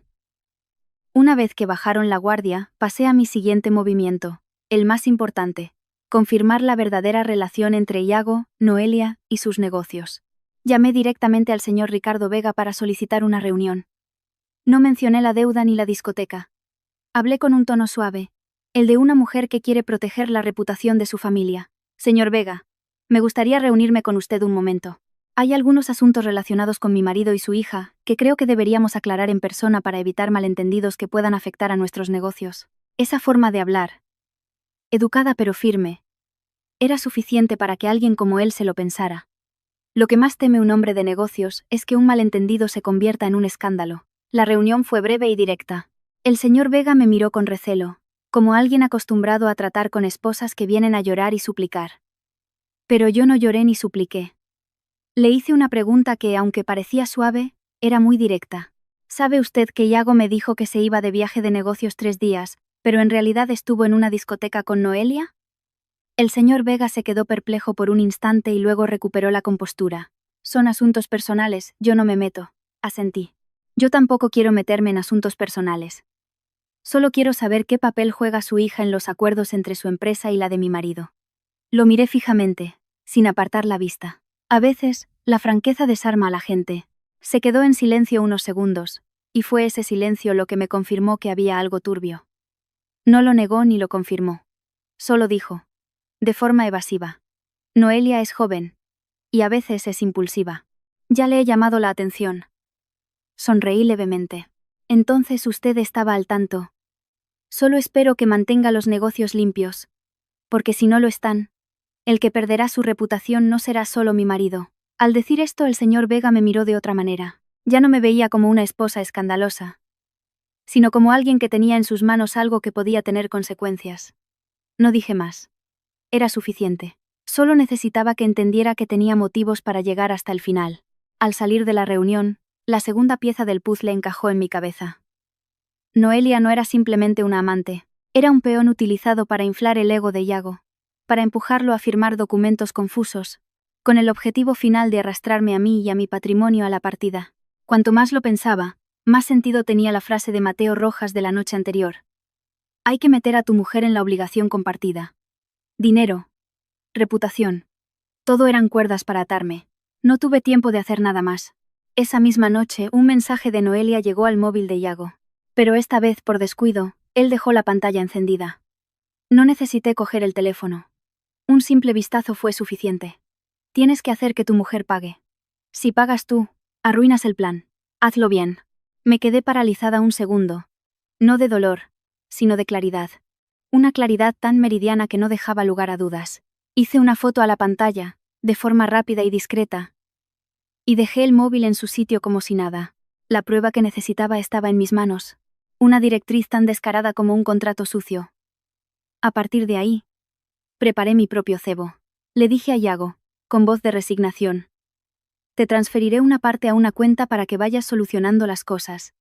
Una vez que bajaron la guardia, pasé a mi siguiente movimiento, el más importante: confirmar la verdadera relación entre Yago, Noelia y sus negocios. Llamé directamente al señor Ricardo Vega para solicitar una reunión. No mencioné la deuda ni la discoteca. Hablé con un tono suave, el de una mujer que quiere proteger la reputación de su familia. Señor Vega, me gustaría reunirme con usted un momento. Hay algunos asuntos relacionados con mi marido y su hija que creo que deberíamos aclarar en persona para evitar malentendidos que puedan afectar a nuestros negocios. Esa forma de hablar, educada pero firme, era suficiente para que alguien como él se lo pensara. Lo que más teme un hombre de negocios es que un malentendido se convierta en un escándalo. La reunión fue breve y directa. El señor Vega me miró con recelo, como alguien acostumbrado a tratar con esposas que vienen a llorar y suplicar. Pero yo no lloré ni supliqué. Le hice una pregunta que, aunque parecía suave, era muy directa. ¿Sabe usted que Yago me dijo que se iba de viaje de negocios 3 días, pero en realidad estuvo en una discoteca con Noelia? El señor Vega se quedó perplejo por un instante y luego recuperó la compostura. Son asuntos personales, yo no me meto, asentí. Yo tampoco quiero meterme en asuntos personales. Solo quiero saber qué papel juega su hija en los acuerdos entre su empresa y la de mi marido. Lo miré fijamente, sin apartar la vista. A veces, la franqueza desarma a la gente. Se quedó en silencio unos segundos, y fue ese silencio lo que me confirmó que había algo turbio. No lo negó ni lo confirmó. Solo dijo, de forma evasiva: Noelia es joven, y a veces es impulsiva. Ya le he llamado la atención. Sonreí levemente. Entonces usted estaba al tanto. Solo espero que mantenga los negocios limpios, porque si no lo están, el que perderá su reputación no será solo mi marido. Al decir esto, el señor Vega me miró de otra manera. Ya no me veía como una esposa escandalosa, sino como alguien que tenía en sus manos algo que podía tener consecuencias. No dije más. Era suficiente. Solo necesitaba que entendiera que tenía motivos para llegar hasta el final. Al salir de la reunión, la segunda pieza del puzzle encajó en mi cabeza. Noelia no era simplemente una amante, era un peón utilizado para inflar el ego de Yago, para empujarlo a firmar documentos confusos, con el objetivo final de arrastrarme a mí y a mi patrimonio a la partida. Cuanto más lo pensaba, más sentido tenía la frase de Mateo Rojas de la noche anterior. Hay que meter a tu mujer en la obligación compartida. Dinero, reputación, todo eran cuerdas para atarme. No tuve tiempo de hacer nada más. Esa misma noche, un mensaje de Noelia llegó al móvil de Yago. Pero esta vez, por descuido, él dejó la pantalla encendida. No necesité coger el teléfono. Un simple vistazo fue suficiente. Tienes que hacer que tu mujer pague. Si pagas tú, arruinas el plan. Hazlo bien. Me quedé paralizada un segundo. No de dolor, sino de claridad. Una claridad tan meridiana que no dejaba lugar a dudas. Hice una foto a la pantalla, de forma rápida y discreta, y dejé el móvil en su sitio como si nada. La prueba que necesitaba estaba en mis manos. Una directriz tan descarada como un contrato sucio. A partir de ahí, preparé mi propio cebo. Le dije a Yago, con voz de resignación: te transferiré una parte a una cuenta para que vayas solucionando las cosas.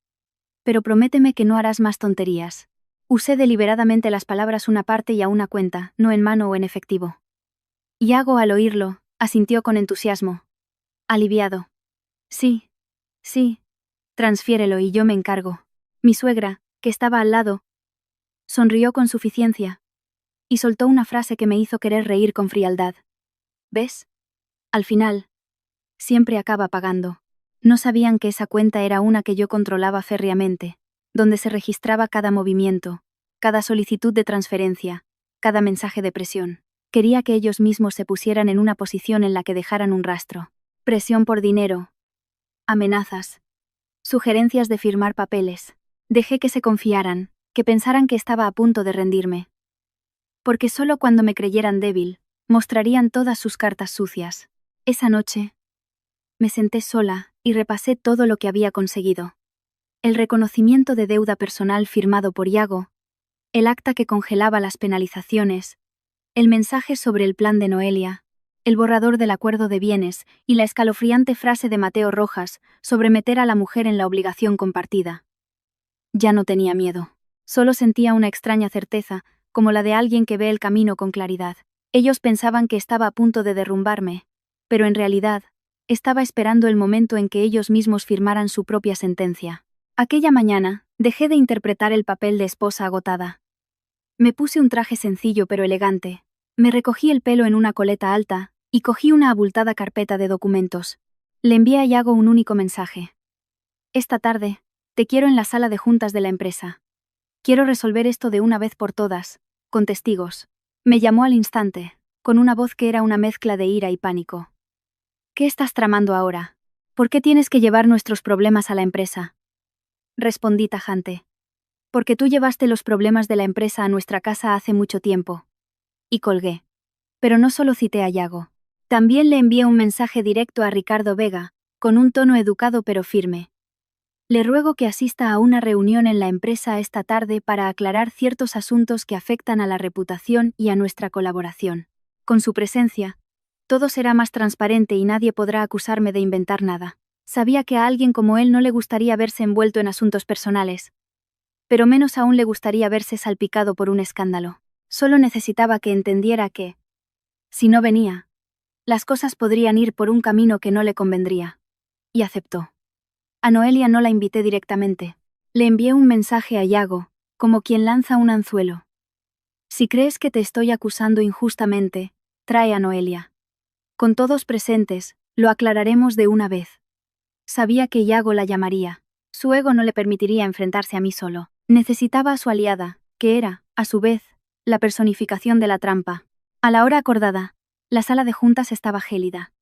Pero prométeme que no harás más tonterías. Usé deliberadamente las palabras una parte y a una cuenta, no en mano o en efectivo. Yago, al oírlo, asintió con entusiasmo. Aliviado. Sí, sí, transfiérelo y yo me encargo. Mi suegra, que estaba al lado, sonrió con suficiencia y soltó una frase que me hizo querer reír con frialdad. ¿Ves? Al final, siempre acaba pagando. No sabían que esa cuenta era una que yo controlaba férreamente, donde se registraba cada movimiento, cada solicitud de transferencia, cada mensaje de presión. Quería que ellos mismos se pusieran en una posición en la que dejaran un rastro. Presión por dinero, amenazas, sugerencias de firmar papeles. Dejé que se confiaran, que pensaran que estaba a punto de rendirme. Porque solo cuando me creyeran débil, mostrarían todas sus cartas sucias. Esa noche, me senté sola y repasé todo lo que había conseguido. El reconocimiento de deuda personal firmado por Iago, el acta que congelaba las penalizaciones, el mensaje sobre el plan de Noelia, el borrador del acuerdo de bienes y la escalofriante frase de Mateo Rojas sobre meter a la mujer en la obligación compartida. Ya no tenía miedo. Solo sentía una extraña certeza, como la de alguien que ve el camino con claridad. Ellos pensaban que estaba a punto de derrumbarme, pero en realidad, estaba esperando el momento en que ellos mismos firmaran su propia sentencia. Aquella mañana, dejé de interpretar el papel de esposa agotada. Me puse un traje sencillo pero elegante, me recogí el pelo en una coleta alta y cogí una abultada carpeta de documentos. Le envié a Iago un único mensaje. Esta tarde, te quiero en la sala de juntas de la empresa. Quiero resolver esto de una vez por todas, con testigos. Me llamó al instante, con una voz que era una mezcla de ira y pánico. ¿Qué estás tramando ahora? ¿Por qué tienes que llevar nuestros problemas a la empresa? Respondí tajante. Porque tú llevaste los problemas de la empresa a nuestra casa hace mucho tiempo. Y colgué. Pero no solo cité a Iago. También le envié un mensaje directo a Ricardo Vega, con un tono educado pero firme. Le ruego que asista a una reunión en la empresa esta tarde para aclarar ciertos asuntos que afectan a la reputación y a nuestra colaboración. Con su presencia, todo será más transparente y nadie podrá acusarme de inventar nada. Sabía que a alguien como él no le gustaría verse envuelto en asuntos personales, pero menos aún le gustaría verse salpicado por un escándalo. Solo necesitaba que entendiera que, si no venía, las cosas podrían ir por un camino que no le convendría. Y aceptó. A Noelia no la invité directamente. Le envié un mensaje a Iago, como quien lanza un anzuelo. Si crees que te estoy acusando injustamente, trae a Noelia. Con todos presentes, lo aclararemos de una vez. Sabía que Iago la llamaría. Su ego no le permitiría enfrentarse a mí solo. Necesitaba a su aliada, que era, a su vez, la personificación de la trampa. A la hora acordada, la sala de juntas estaba gélida.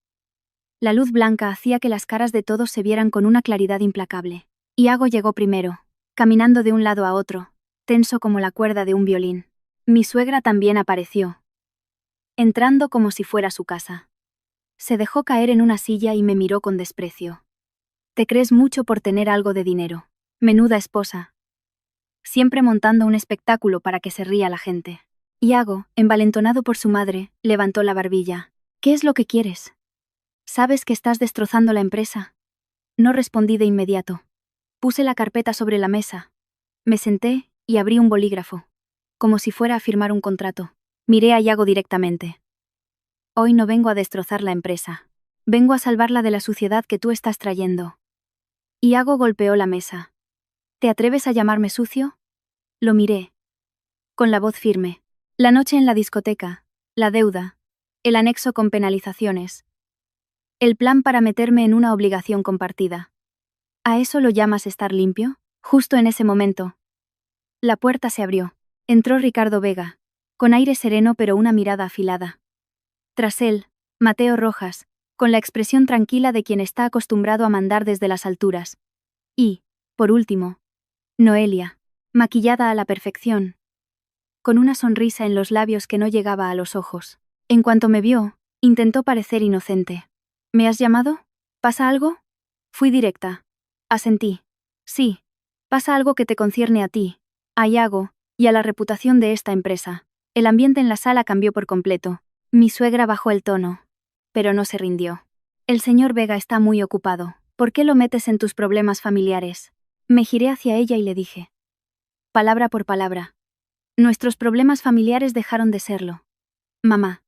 La luz blanca hacía que las caras de todos se vieran con una claridad implacable. Iago llegó primero, caminando de un lado a otro, tenso como la cuerda de un violín. Mi suegra también apareció, entrando como si fuera su casa. Se dejó caer en una silla y me miró con desprecio. Te crees mucho por tener algo de dinero. Menuda esposa. Siempre montando un espectáculo para que se ría la gente. Iago, envalentonado por su madre, levantó la barbilla. ¿Qué es lo que quieres? ¿Sabes que estás destrozando la empresa? No respondí de inmediato. Puse la carpeta sobre la mesa. Me senté y abrí un bolígrafo, como si fuera a firmar un contrato. Miré a Iago directamente. Hoy no vengo a destrozar la empresa. Vengo a salvarla de la suciedad que tú estás trayendo. Iago golpeó la mesa. ¿Te atreves a llamarme sucio? Lo miré. Con la voz firme. La noche en la discoteca, la deuda, el anexo con penalizaciones. El plan para meterme en una obligación compartida. ¿A eso lo llamas estar limpio? Justo en ese momento. La puerta se abrió. Entró Ricardo Vega, con aire sereno pero una mirada afilada. Tras él, Mateo Rojas, con la expresión tranquila de quien está acostumbrado a mandar desde las alturas. Y, por último, Noelia, maquillada a la perfección, con una sonrisa en los labios que no llegaba a los ojos. En cuanto me vio, intentó parecer inocente. ¿Me has llamado? ¿Pasa algo? Fui directa. Asentí. Sí, pasa algo que te concierne a ti, a Iago, y a la reputación de esta empresa. El ambiente en la sala cambió por completo. Mi suegra bajó el tono, pero no se rindió. El señor Vega está muy ocupado. ¿Por qué lo metes en tus problemas familiares? Me giré hacia ella y le dije. Palabra por palabra. Nuestros problemas familiares dejaron de serlo. Mamá.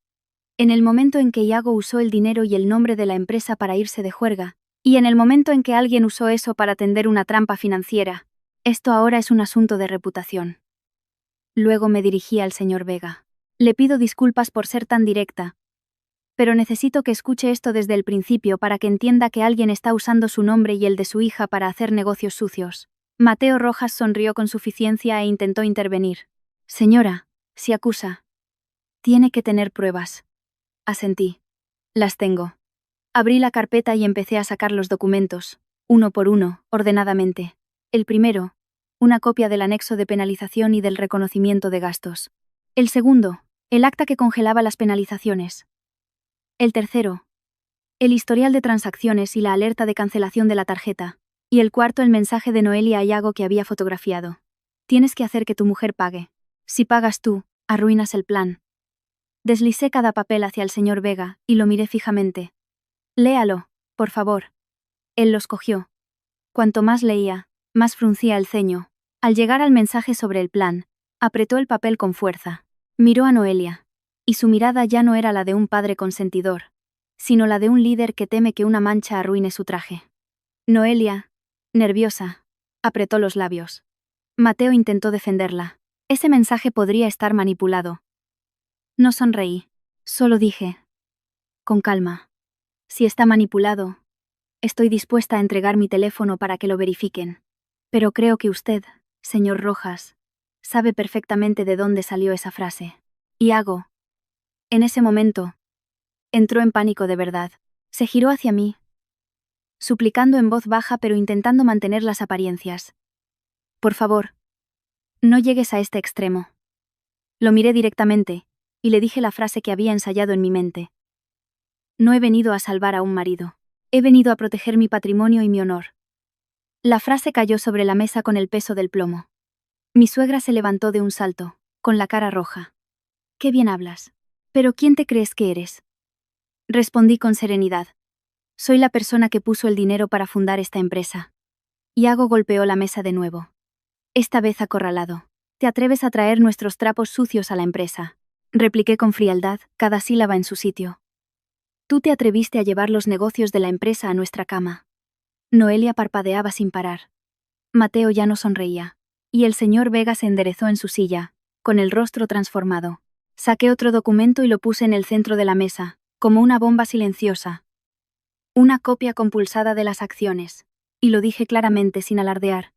En el momento en que Iago usó el dinero y el nombre de la empresa para irse de juerga, Y en el momento en que alguien usó eso para tender una trampa financiera, esto ahora es un asunto de reputación. Luego me dirigí al señor Vega. Le pido disculpas por ser tan directa, pero necesito que escuche esto desde el principio para que entienda que alguien está usando su nombre y el de su hija para hacer negocios sucios. Mateo Rojas sonrió con suficiencia e intentó intervenir. Señora, si acusa, tiene que tener pruebas. Asentí. Las tengo. Abrí la carpeta y empecé a sacar los documentos, uno por uno, ordenadamente. El primero, una copia del anexo de penalización y del reconocimiento de gastos. El segundo, el acta que congelaba las penalizaciones. El tercero, el historial de transacciones y la alerta de cancelación de la tarjeta. Y el cuarto, el mensaje de Noelia a Iago que había fotografiado. Tienes que hacer que tu mujer pague. Si pagas tú, arruinas el plan. Deslicé cada papel hacia el señor Vega y lo miré fijamente. Léalo, por favor. Él los cogió. Cuanto más leía, más fruncía el ceño. Al llegar al mensaje sobre el plan, apretó el papel con fuerza. Miró a Noelia. Y su mirada ya no era la de un padre consentidor, sino la de un líder que teme que una mancha arruine su traje. Noelia, nerviosa, apretó los labios. Mateo intentó defenderla. Ese mensaje podría estar manipulado. No sonreí. Solo dije, con calma. Si está manipulado, estoy dispuesta a entregar mi teléfono para que lo verifiquen. Pero creo que usted, señor Rojas, sabe perfectamente de dónde salió esa frase. Iago. En ese momento, entró en pánico de verdad. Se giró hacia mí, suplicando en voz baja pero intentando mantener las apariencias. Por favor, no llegues a este extremo. Lo miré directamente, y le dije la frase que había ensayado en mi mente. No he venido a salvar a un marido. He venido a proteger mi patrimonio y mi honor. La frase cayó sobre la mesa con el peso del plomo. Mi suegra se levantó de un salto, con la cara roja. Qué bien hablas. ¿Pero quién te crees que eres? Respondí con serenidad. Soy la persona que puso el dinero para fundar esta empresa. Iago golpeó la mesa de nuevo. Esta vez acorralado. ¿Te atreves a traer nuestros trapos sucios a la empresa? Repliqué con frialdad, cada sílaba en su sitio. Tú te atreviste a llevar los negocios de la empresa a nuestra cama. Noelia parpadeaba sin parar. Mateo ya no sonreía. Y el señor Vega se enderezó en su silla, con el rostro transformado. Saqué otro documento y lo puse en el centro de la mesa, como una bomba silenciosa. Una copia compulsada de las acciones. Y lo dije claramente sin alardear.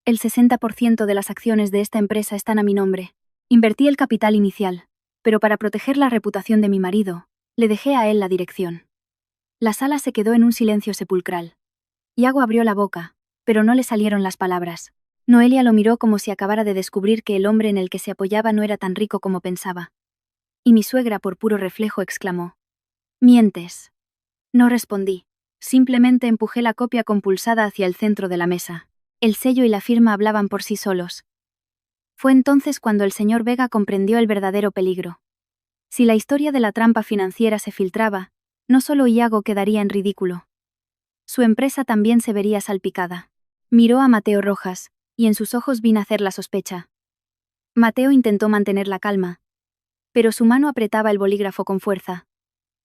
El 60% de las acciones de esta empresa están a mi nombre. Invertí el capital inicial, pero para proteger la reputación de mi marido, le dejé a él la dirección. La sala se quedó en un silencio sepulcral. Iago abrió la boca, pero no le salieron las palabras. Noelia lo miró como si acabara de descubrir que el hombre en el que se apoyaba no era tan rico como pensaba. Y mi suegra, por puro reflejo, exclamó: «Mientes». No respondí. Simplemente empujé la copia compulsada hacia el centro de la mesa. El sello y la firma hablaban por sí solos. Fue entonces cuando el señor Vega comprendió el verdadero peligro. Si la historia de la trampa financiera se filtraba, no solo Iago quedaría en ridículo. Su empresa también se vería salpicada. Miró a Mateo Rojas, y en sus ojos vi nacer la sospecha. Mateo intentó mantener la calma, pero su mano apretaba el bolígrafo con fuerza.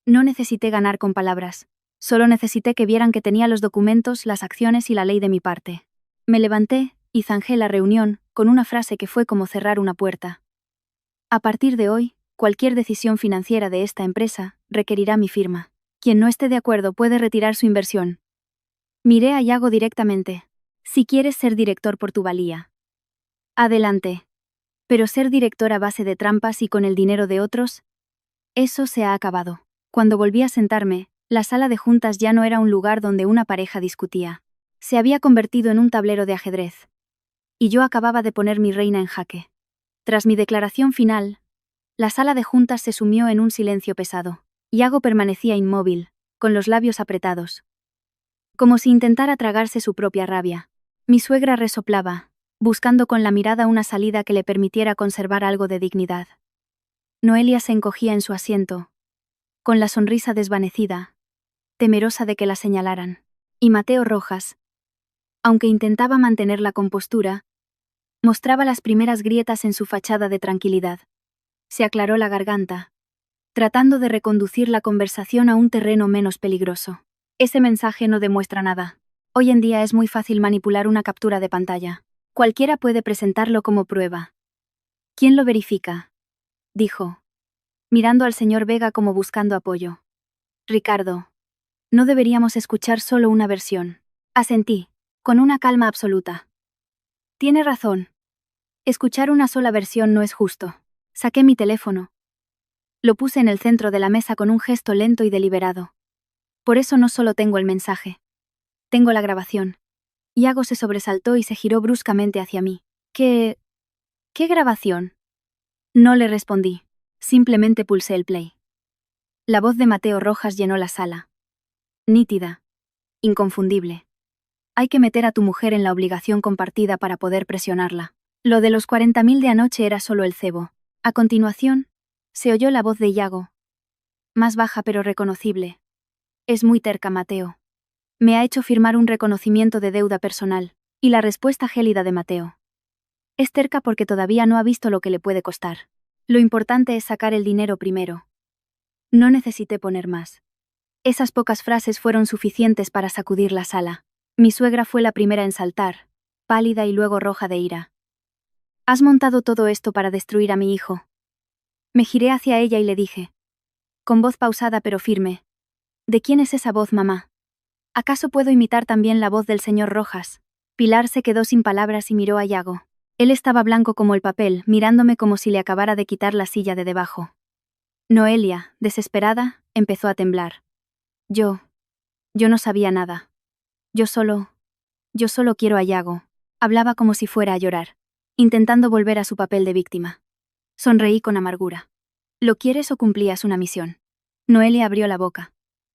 No necesité ganar con palabras. Solo necesité que vieran que tenía los documentos, las acciones y la ley de mi parte. Me levanté y zanjé la reunión con una frase que fue como cerrar una puerta. A partir de hoy, cualquier decisión financiera de esta empresa requerirá mi firma. Quien no esté de acuerdo puede retirar su inversión. Miré a Iago directamente. Si quieres ser director por tu valía, adelante. Pero ser director a base de trampas y con el dinero de otros, eso se ha acabado. Cuando volví a sentarme, la sala de juntas ya no era un lugar donde una pareja discutía. Se había convertido en un tablero de ajedrez. Y yo acababa de poner mi reina en jaque. Tras mi declaración final, la sala de juntas se sumió en un silencio pesado. Iago permanecía inmóvil, con los labios apretados, como si intentara tragarse su propia rabia. Mi suegra resoplaba, buscando con la mirada una salida que le permitiera conservar algo de dignidad. Noelia se encogía en su asiento, con la sonrisa desvanecida, temerosa de que la señalaran. Y Mateo Rojas, aunque intentaba mantener la compostura, mostraba las primeras grietas en su fachada de tranquilidad. Se aclaró la garganta, tratando de reconducir la conversación a un terreno menos peligroso. Ese mensaje no demuestra nada. Hoy en día es muy fácil manipular una captura de pantalla. Cualquiera puede presentarlo como prueba. ¿Quién lo verifica?, dijo, mirando al señor Vega como buscando apoyo. Ricardo. No deberíamos escuchar solo una versión. Asentí, con una calma absoluta. Tiene razón. Escuchar una sola versión no es justo. Saqué mi teléfono. Lo puse en el centro de la mesa con un gesto lento y deliberado. Por eso no solo tengo el mensaje. Tengo la grabación. Iago se sobresaltó y se giró bruscamente hacia mí. ¿Qué grabación? No le respondí. Simplemente pulsé el play. La voz de Mateo Rojas llenó la sala. Nítida. Inconfundible. Hay que meter a tu mujer en la obligación compartida para poder presionarla. Lo de los 40.000 de anoche era solo el cebo. A continuación, se oyó la voz de Iago. Más baja pero reconocible. Es muy terca, Mateo. Me ha hecho firmar un reconocimiento de deuda personal, y la respuesta gélida de Mateo. Es terca porque todavía no ha visto lo que le puede costar. Lo importante es sacar el dinero primero. No necesité poner más. Esas pocas frases fueron suficientes para sacudir la sala. Mi suegra fue la primera en saltar, pálida y luego roja de ira. Has montado todo esto para destruir a mi hijo. Me giré hacia ella y le dije, con voz pausada pero firme, ¿de quién es esa voz, mamá? ¿Acaso puedo imitar también la voz del señor Rojas? Pilar se quedó sin palabras y miró a Iago. Él estaba blanco como el papel, mirándome como si le acabara de quitar la silla de debajo. Noelia, desesperada, empezó a temblar. Yo no sabía nada. Yo solo quiero a Iago. Hablaba como si fuera a llorar, intentando volver a su papel de víctima. Sonreí con amargura. ¿Lo quieres o cumplías una misión? Noelia abrió la boca,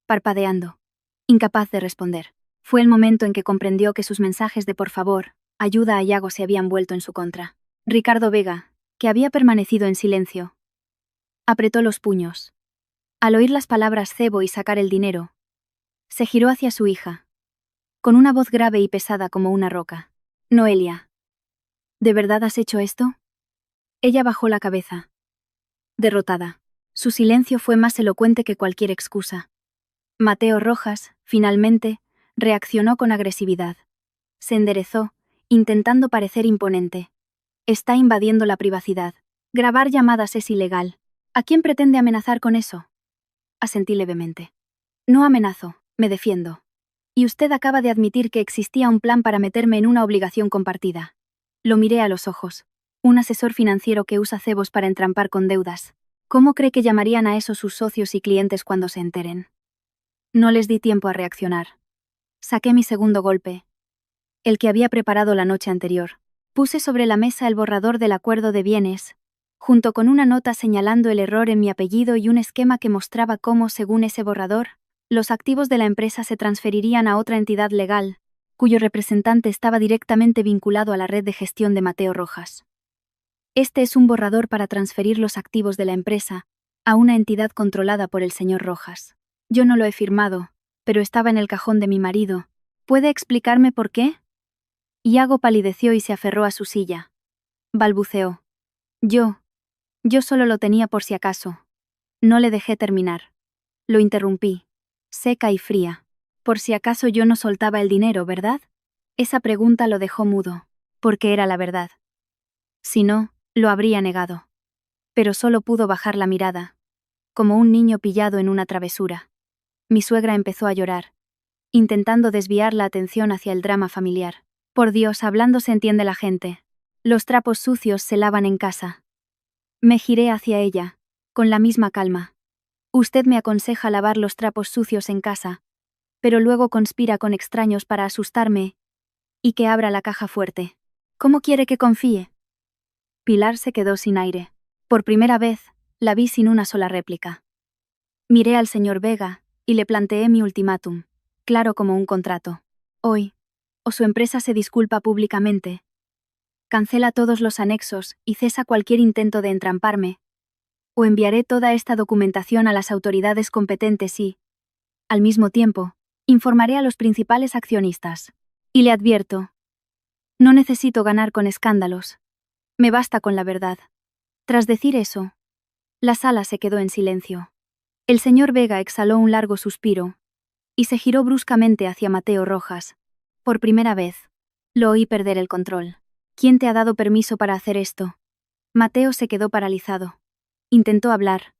parpadeando, incapaz de responder. Fue el momento en que comprendió que sus mensajes de por favor, ayuda a Iago se habían vuelto en su contra. Ricardo Vega, que había permanecido en silencio, apretó los puños. Al oír las palabras cebo y sacar el dinero, se giró hacia su hija, con una voz grave y pesada como una roca. Noelia, ¿de verdad has hecho esto? Ella bajó la cabeza, derrotada. Su silencio fue más elocuente que cualquier excusa. Mateo Rojas, finalmente, reaccionó con agresividad. Se enderezó, intentando parecer imponente. Está invadiendo la privacidad. Grabar llamadas es ilegal. ¿A quién pretende amenazar con eso? Asentí levemente. No amenazo, me defiendo. Y usted acaba de admitir que existía un plan para meterme en una obligación compartida. Lo miré a los ojos. Un asesor financiero que usa cebos para entrampar con deudas. ¿Cómo cree que llamarían a eso sus socios y clientes cuando se enteren? No les di tiempo a reaccionar. Saqué mi segundo golpe, el que había preparado la noche anterior. Puse sobre la mesa el borrador del acuerdo de bienes, junto con una nota señalando el error en mi apellido y un esquema que mostraba cómo, según ese borrador, los activos de la empresa se transferirían a otra entidad legal, cuyo representante estaba directamente vinculado a la red de gestión de Mateo Rojas. Este es un borrador para transferir los activos de la empresa a una entidad controlada por el señor Rojas. Yo no lo he firmado, pero estaba en el cajón de mi marido. ¿Puede explicarme por qué? Iago palideció y se aferró a su silla. Balbuceó. Yo solo lo tenía por si acaso. No le dejé terminar. Lo interrumpí, seca y fría. Por si acaso yo no soltaba el dinero, ¿verdad? Esa pregunta lo dejó mudo, porque era la verdad. Si no, lo habría negado. Pero solo pudo bajar la mirada, como un niño pillado en una travesura. Mi suegra empezó a llorar, intentando desviar la atención hacia el drama familiar. Por Dios, hablando se entiende la gente. Los trapos sucios se lavan en casa. Me giré hacia ella, con la misma calma. Usted me aconseja lavar los trapos sucios en casa, pero luego conspira con extraños para asustarme y que abra la caja fuerte. ¿Cómo quiere que confíe? Pilar se quedó sin aire. Por primera vez, la vi sin una sola réplica. Miré al señor Vega y le planteé mi ultimátum, claro como un contrato. Hoy, o su empresa se disculpa públicamente, cancela todos los anexos y cesa cualquier intento de entramparme, o enviaré toda esta documentación a las autoridades competentes y, al mismo tiempo, informaré a los principales accionistas. Y le advierto, no necesito ganar con escándalos. Me basta con la verdad. Tras decir eso, la sala se quedó en silencio. El señor Vega exhaló un largo suspiro, y se giró bruscamente hacia Mateo Rojas. Por primera vez, lo oí perder el control. ¿Quién te ha dado permiso para hacer esto? Mateo se quedó paralizado. Intentó hablar,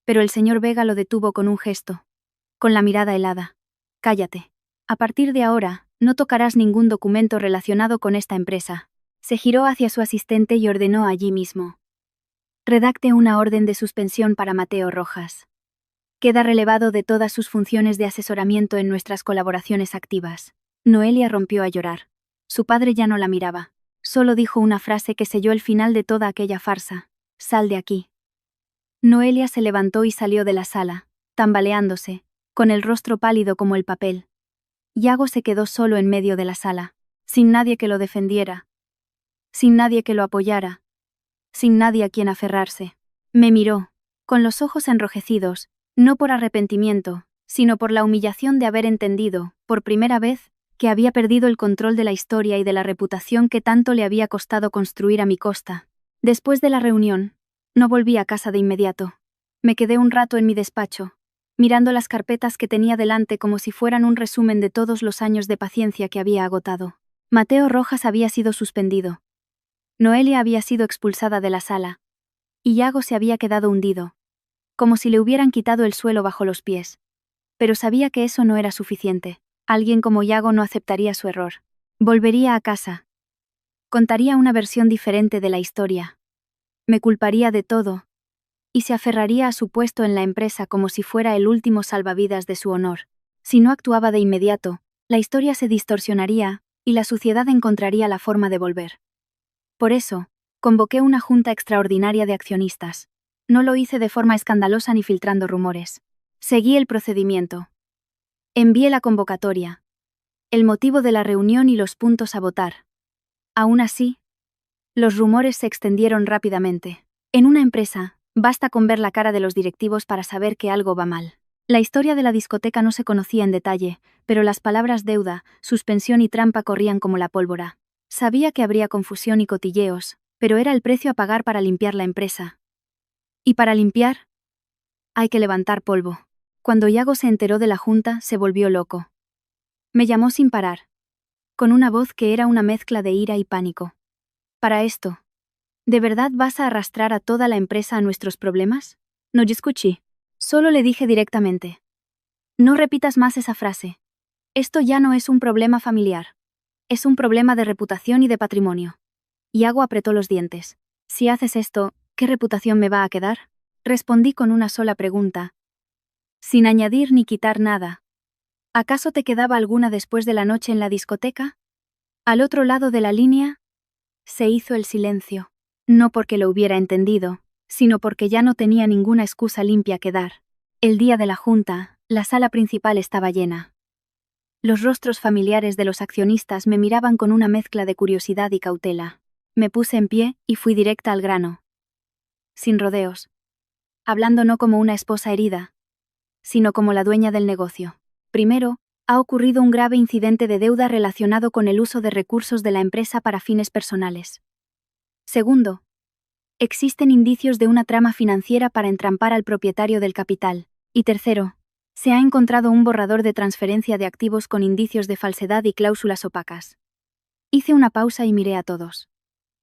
pero el señor Vega lo detuvo con un gesto, con la mirada helada. Cállate. A partir de ahora, no tocarás ningún documento relacionado con esta empresa. Se giró hacia su asistente y ordenó allí mismo. Redacte una orden de suspensión para Mateo Rojas. Queda relevado de todas sus funciones de asesoramiento en nuestras colaboraciones activas. Noelia rompió a llorar. Su padre ya no la miraba. Solo dijo una frase que selló el final de toda aquella farsa. Sal de aquí. Noelia se levantó y salió de la sala, tambaleándose, con el rostro pálido como el papel. Yago se quedó solo en medio de la sala, sin nadie que lo defendiera, sin nadie que lo apoyara, sin nadie a quien aferrarse. Me miró, con los ojos enrojecidos, no por arrepentimiento, sino por la humillación de haber entendido, por primera vez, que había perdido el control de la historia y de la reputación que tanto le había costado construir a mi costa. Después de la reunión, no volví a casa de inmediato. Me quedé un rato en mi despacho, mirando las carpetas que tenía delante como si fueran un resumen de todos los años de paciencia que había agotado. Mateo Rojas había sido suspendido. Noelia había sido expulsada de la sala. Y Yago se había quedado hundido, como si le hubieran quitado el suelo bajo los pies. Pero sabía que eso no era suficiente. Alguien como Yago no aceptaría su error. Volvería a casa. Contaría una versión diferente de la historia. Me culparía de todo, y se aferraría a su puesto en la empresa como si fuera el último salvavidas de su honor. Si no actuaba de inmediato, la historia se distorsionaría, y la suciedad encontraría la forma de volver. Por eso, convoqué una junta extraordinaria de accionistas. No lo hice de forma escandalosa ni filtrando rumores. Seguí el procedimiento. Envié la convocatoria, el motivo de la reunión y los puntos a votar. Aún así, los rumores se extendieron rápidamente. En una empresa, basta con ver la cara de los directivos para saber que algo va mal. La historia de la discoteca no se conocía en detalle, pero las palabras deuda, suspensión y trampa corrían como la pólvora. Sabía que habría confusión y cotilleos, pero era el precio a pagar para limpiar la empresa. Y para limpiar, hay que levantar polvo. Cuando Yago se enteró de la junta, se volvió loco. Me llamó sin parar, con una voz que era una mezcla de ira y pánico. Para esto, ¿de verdad vas a arrastrar a toda la empresa a nuestros problemas? No escuché. Solo le dije directamente. No repitas más esa frase. Esto ya no es un problema familiar. Es un problema de reputación y de patrimonio. Yago apretó los dientes. Si haces esto, ¿qué reputación me va a quedar? Respondí con una sola pregunta, sin añadir ni quitar nada. ¿Acaso te quedaba alguna después de la noche en la discoteca? Al otro lado de la línea, se hizo el silencio. No porque lo hubiera entendido, sino porque ya no tenía ninguna excusa limpia que dar. El día de la junta, la sala principal estaba llena. Los rostros familiares de los accionistas me miraban con una mezcla de curiosidad y cautela. Me puse en pie y fui directa al grano. Sin rodeos. Hablando no como una esposa herida, sino como la dueña del negocio. Primero, ha ocurrido un grave incidente de deuda relacionado con el uso de recursos de la empresa para fines personales. Segundo, existen indicios de una trama financiera para entrampar al propietario del capital. Y tercero, se ha encontrado un borrador de transferencia de activos con indicios de falsedad y cláusulas opacas. Hice una pausa y miré a todos.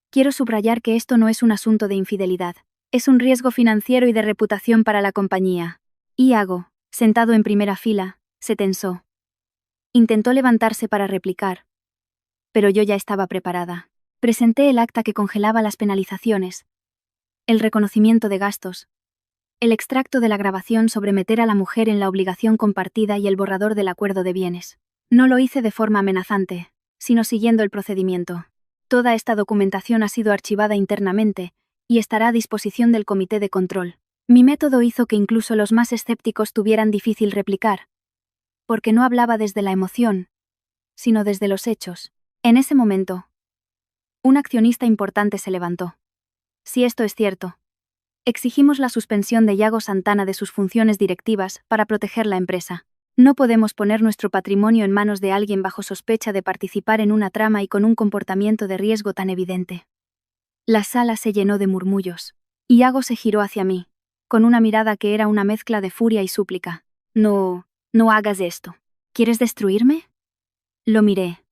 Quiero subrayar que esto no es un asunto de infidelidad, es un riesgo financiero y de reputación para la compañía. Yago, sentado en primera fila, se tensó. Intentó levantarse para replicar, pero yo ya estaba preparada. Presenté el acta que congelaba las penalizaciones, el reconocimiento de gastos, el extracto de la grabación sobre meter a la mujer en la obligación compartida y el borrador del acuerdo de bienes. No lo hice de forma amenazante, sino siguiendo el procedimiento. Toda esta documentación ha sido archivada internamente y estará a disposición del comité de control. Mi método hizo que incluso los más escépticos tuvieran difícil replicar, porque no hablaba desde la emoción, sino desde los hechos. En ese momento, un accionista importante se levantó. Si esto es cierto, exigimos la suspensión de Yago Santana de sus funciones directivas para proteger la empresa. No podemos poner nuestro patrimonio en manos de alguien bajo sospecha de participar en una trama y con un comportamiento de riesgo tan evidente. La sala se llenó de murmullos. Yago se giró hacia mí, con una mirada que era una mezcla de furia y súplica. No hagas esto. ¿Quieres destruirme? Lo miré.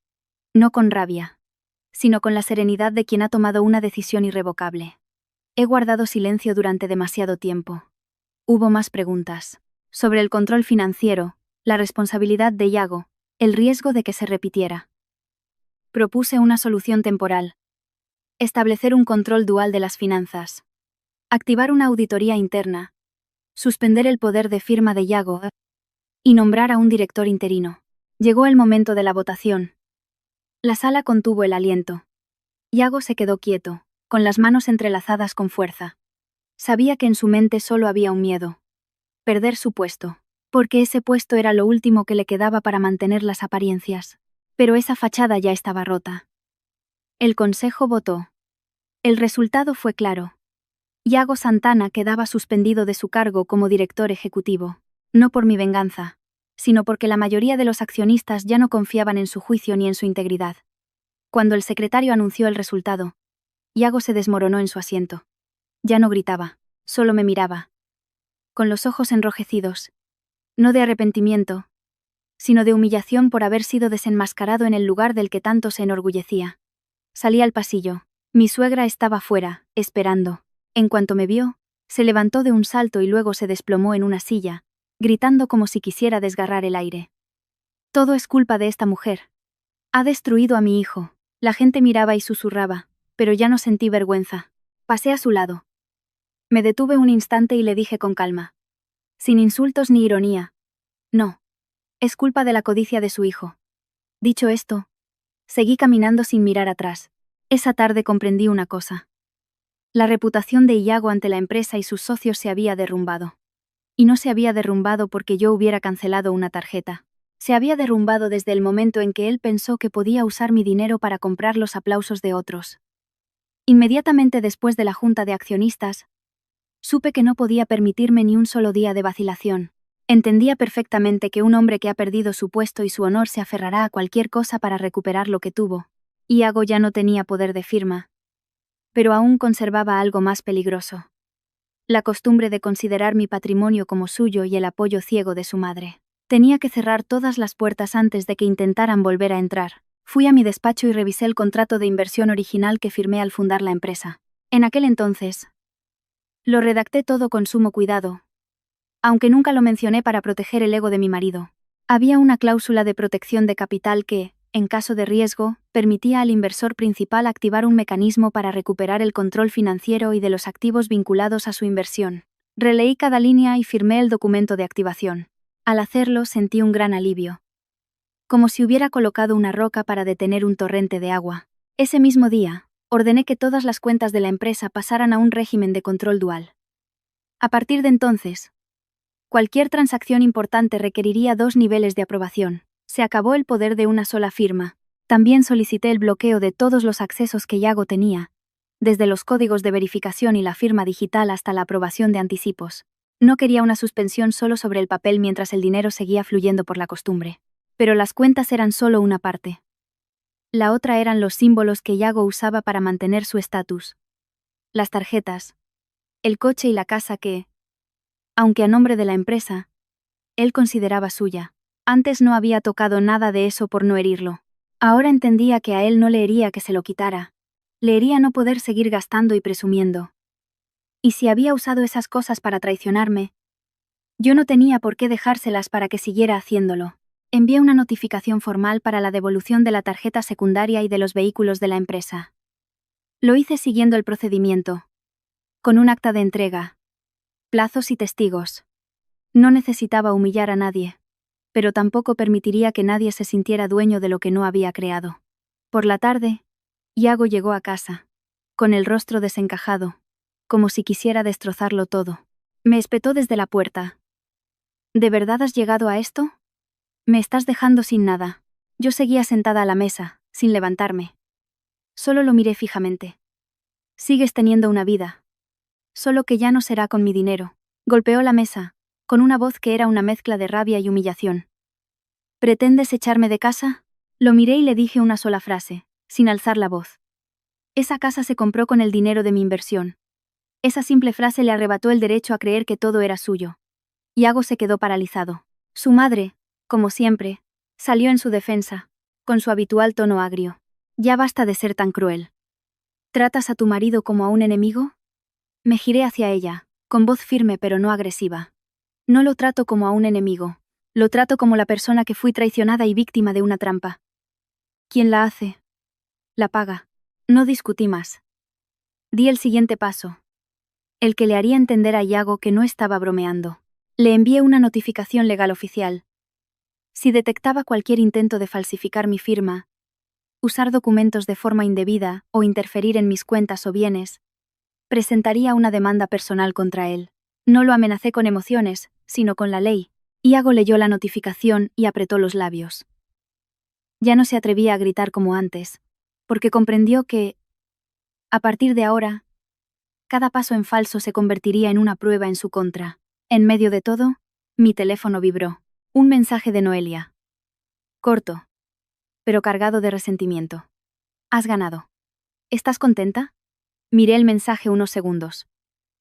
No con rabia, sino con la serenidad de quien ha tomado una decisión irrevocable. He guardado silencio durante demasiado tiempo. Hubo más preguntas. Sobre el control financiero, la responsabilidad de Yago, el riesgo de que se repitiera. Propuse una solución temporal. Establecer un control dual de las finanzas. Activar una auditoría interna. Suspender el poder de firma de Yago y nombrar a un director interino. Llegó el momento de la votación. La sala contuvo el aliento. Yago se quedó quieto, con las manos entrelazadas con fuerza. Sabía que en su mente solo había un miedo. Perder su puesto. Porque ese puesto era lo último que le quedaba para mantener las apariencias. Pero esa fachada ya estaba rota. El consejo votó. El resultado fue claro. Yago Santana quedaba suspendido de su cargo como director ejecutivo. No por mi venganza, sino porque la mayoría de los accionistas ya no confiaban en su juicio ni en su integridad. Cuando el secretario anunció el resultado, Yago se desmoronó en su asiento. Ya no gritaba, solo me miraba. Con los ojos enrojecidos. No de arrepentimiento, sino de humillación por haber sido desenmascarado en el lugar del que tanto se enorgullecía. Salí al pasillo. Mi suegra estaba fuera, esperando. En cuanto me vio, se levantó de un salto y luego se desplomó en una silla, gritando como si quisiera desgarrar el aire. Todo es culpa de esta mujer. Ha destruido a mi hijo. La gente miraba y susurraba, pero ya no sentí vergüenza. Pasé a su lado. Me detuve un instante y le dije con calma. Sin insultos ni ironía. No. Es culpa de la codicia de su hijo. Dicho esto, seguí caminando sin mirar atrás. Esa tarde comprendí una cosa. La reputación de Yago ante la empresa y sus socios se había derrumbado. Y no se había derrumbado porque yo hubiera cancelado una tarjeta. Se había derrumbado desde el momento en que él pensó que podía usar mi dinero para comprar los aplausos de otros. Inmediatamente después de la junta de accionistas, supe que no podía permitirme ni un solo día de vacilación. Entendía perfectamente que un hombre que ha perdido su puesto y su honor se aferrará a cualquier cosa para recuperar lo que tuvo. Yago ya no tenía poder de firma. Pero aún conservaba algo más peligroso. La costumbre de considerar mi patrimonio como suyo y el apoyo ciego de su madre. Tenía que cerrar todas las puertas antes de que intentaran volver a entrar. Fui a mi despacho y revisé el contrato de inversión original que firmé al fundar la empresa. En aquel entonces, lo redacté todo con sumo cuidado, aunque nunca lo mencioné para proteger el ego de mi marido. Había una cláusula de protección de capital que, en caso de riesgo, permitía al inversor principal activar un mecanismo para recuperar el control financiero y de los activos vinculados a su inversión. Releí cada línea y firmé el documento de activación. Al hacerlo sentí un gran alivio. Como si hubiera colocado una roca para detener un torrente de agua. Ese mismo día, ordené que todas las cuentas de la empresa pasaran a un régimen de control dual. A partir de entonces, cualquier transacción importante requeriría 2 niveles de aprobación. Se acabó el poder de una sola firma. También solicité el bloqueo de todos los accesos que Yago tenía, desde los códigos de verificación y la firma digital hasta la aprobación de anticipos. No quería una suspensión solo sobre el papel mientras el dinero seguía fluyendo por la costumbre. Pero las cuentas eran solo una parte. La otra eran los símbolos que Yago usaba para mantener su estatus. Las tarjetas, el coche y la casa que, aunque a nombre de la empresa, él consideraba suya. Antes no había tocado nada de eso por no herirlo. Ahora entendía que a él no le hería que se lo quitara. Le hería no poder seguir gastando y presumiendo. Y si había usado esas cosas para traicionarme, yo no tenía por qué dejárselas para que siguiera haciéndolo. Envié una notificación formal para la devolución de la tarjeta secundaria y de los vehículos de la empresa. Lo hice siguiendo el procedimiento. Con un acta de entrega. Plazos y testigos. No necesitaba humillar a nadie, pero tampoco permitiría que nadie se sintiera dueño de lo que no había creado. Por la tarde, Yago llegó a casa, con el rostro desencajado, como si quisiera destrozarlo todo. Me espetó desde la puerta. ¿De verdad has llegado a esto? Me estás dejando sin nada. Yo seguía sentada a la mesa, sin levantarme. Solo lo miré fijamente. Sigues teniendo una vida. Solo que ya no será con mi dinero. Golpeó la mesa, con una voz que era una mezcla de rabia y humillación. ¿Pretendes echarme de casa? Lo miré y le dije una sola frase, sin alzar la voz. Esa casa se compró con el dinero de mi inversión. Esa simple frase le arrebató el derecho a creer que todo era suyo. Yago se quedó paralizado. Su madre, como siempre, Salió en su defensa, con su habitual tono agrio. Ya basta de ser tan cruel. ¿Tratas a tu marido como a un enemigo? Me giré hacia ella, con voz firme pero no agresiva. No lo trato como a un enemigo. Lo trato como la persona que fui traicionada y víctima de una trampa. ¿Quién la hace? La paga. No discutí más. Di el siguiente paso. El que le haría entender a Iago que no estaba bromeando. Le envié una notificación legal oficial. Si detectaba cualquier intento de falsificar mi firma, usar documentos de forma indebida o interferir en mis cuentas o bienes, presentaría una demanda personal contra él. No lo amenacé con emociones, sino con la ley. Iago leyó la notificación y apretó los labios. Ya no se atrevía a gritar como antes, porque comprendió que, a partir de ahora, cada paso en falso se convertiría en una prueba en su contra. En medio de todo, mi teléfono vibró. Un mensaje de Noelia. Corto, pero cargado de resentimiento. Has ganado. ¿Estás contenta? Miré el mensaje unos segundos.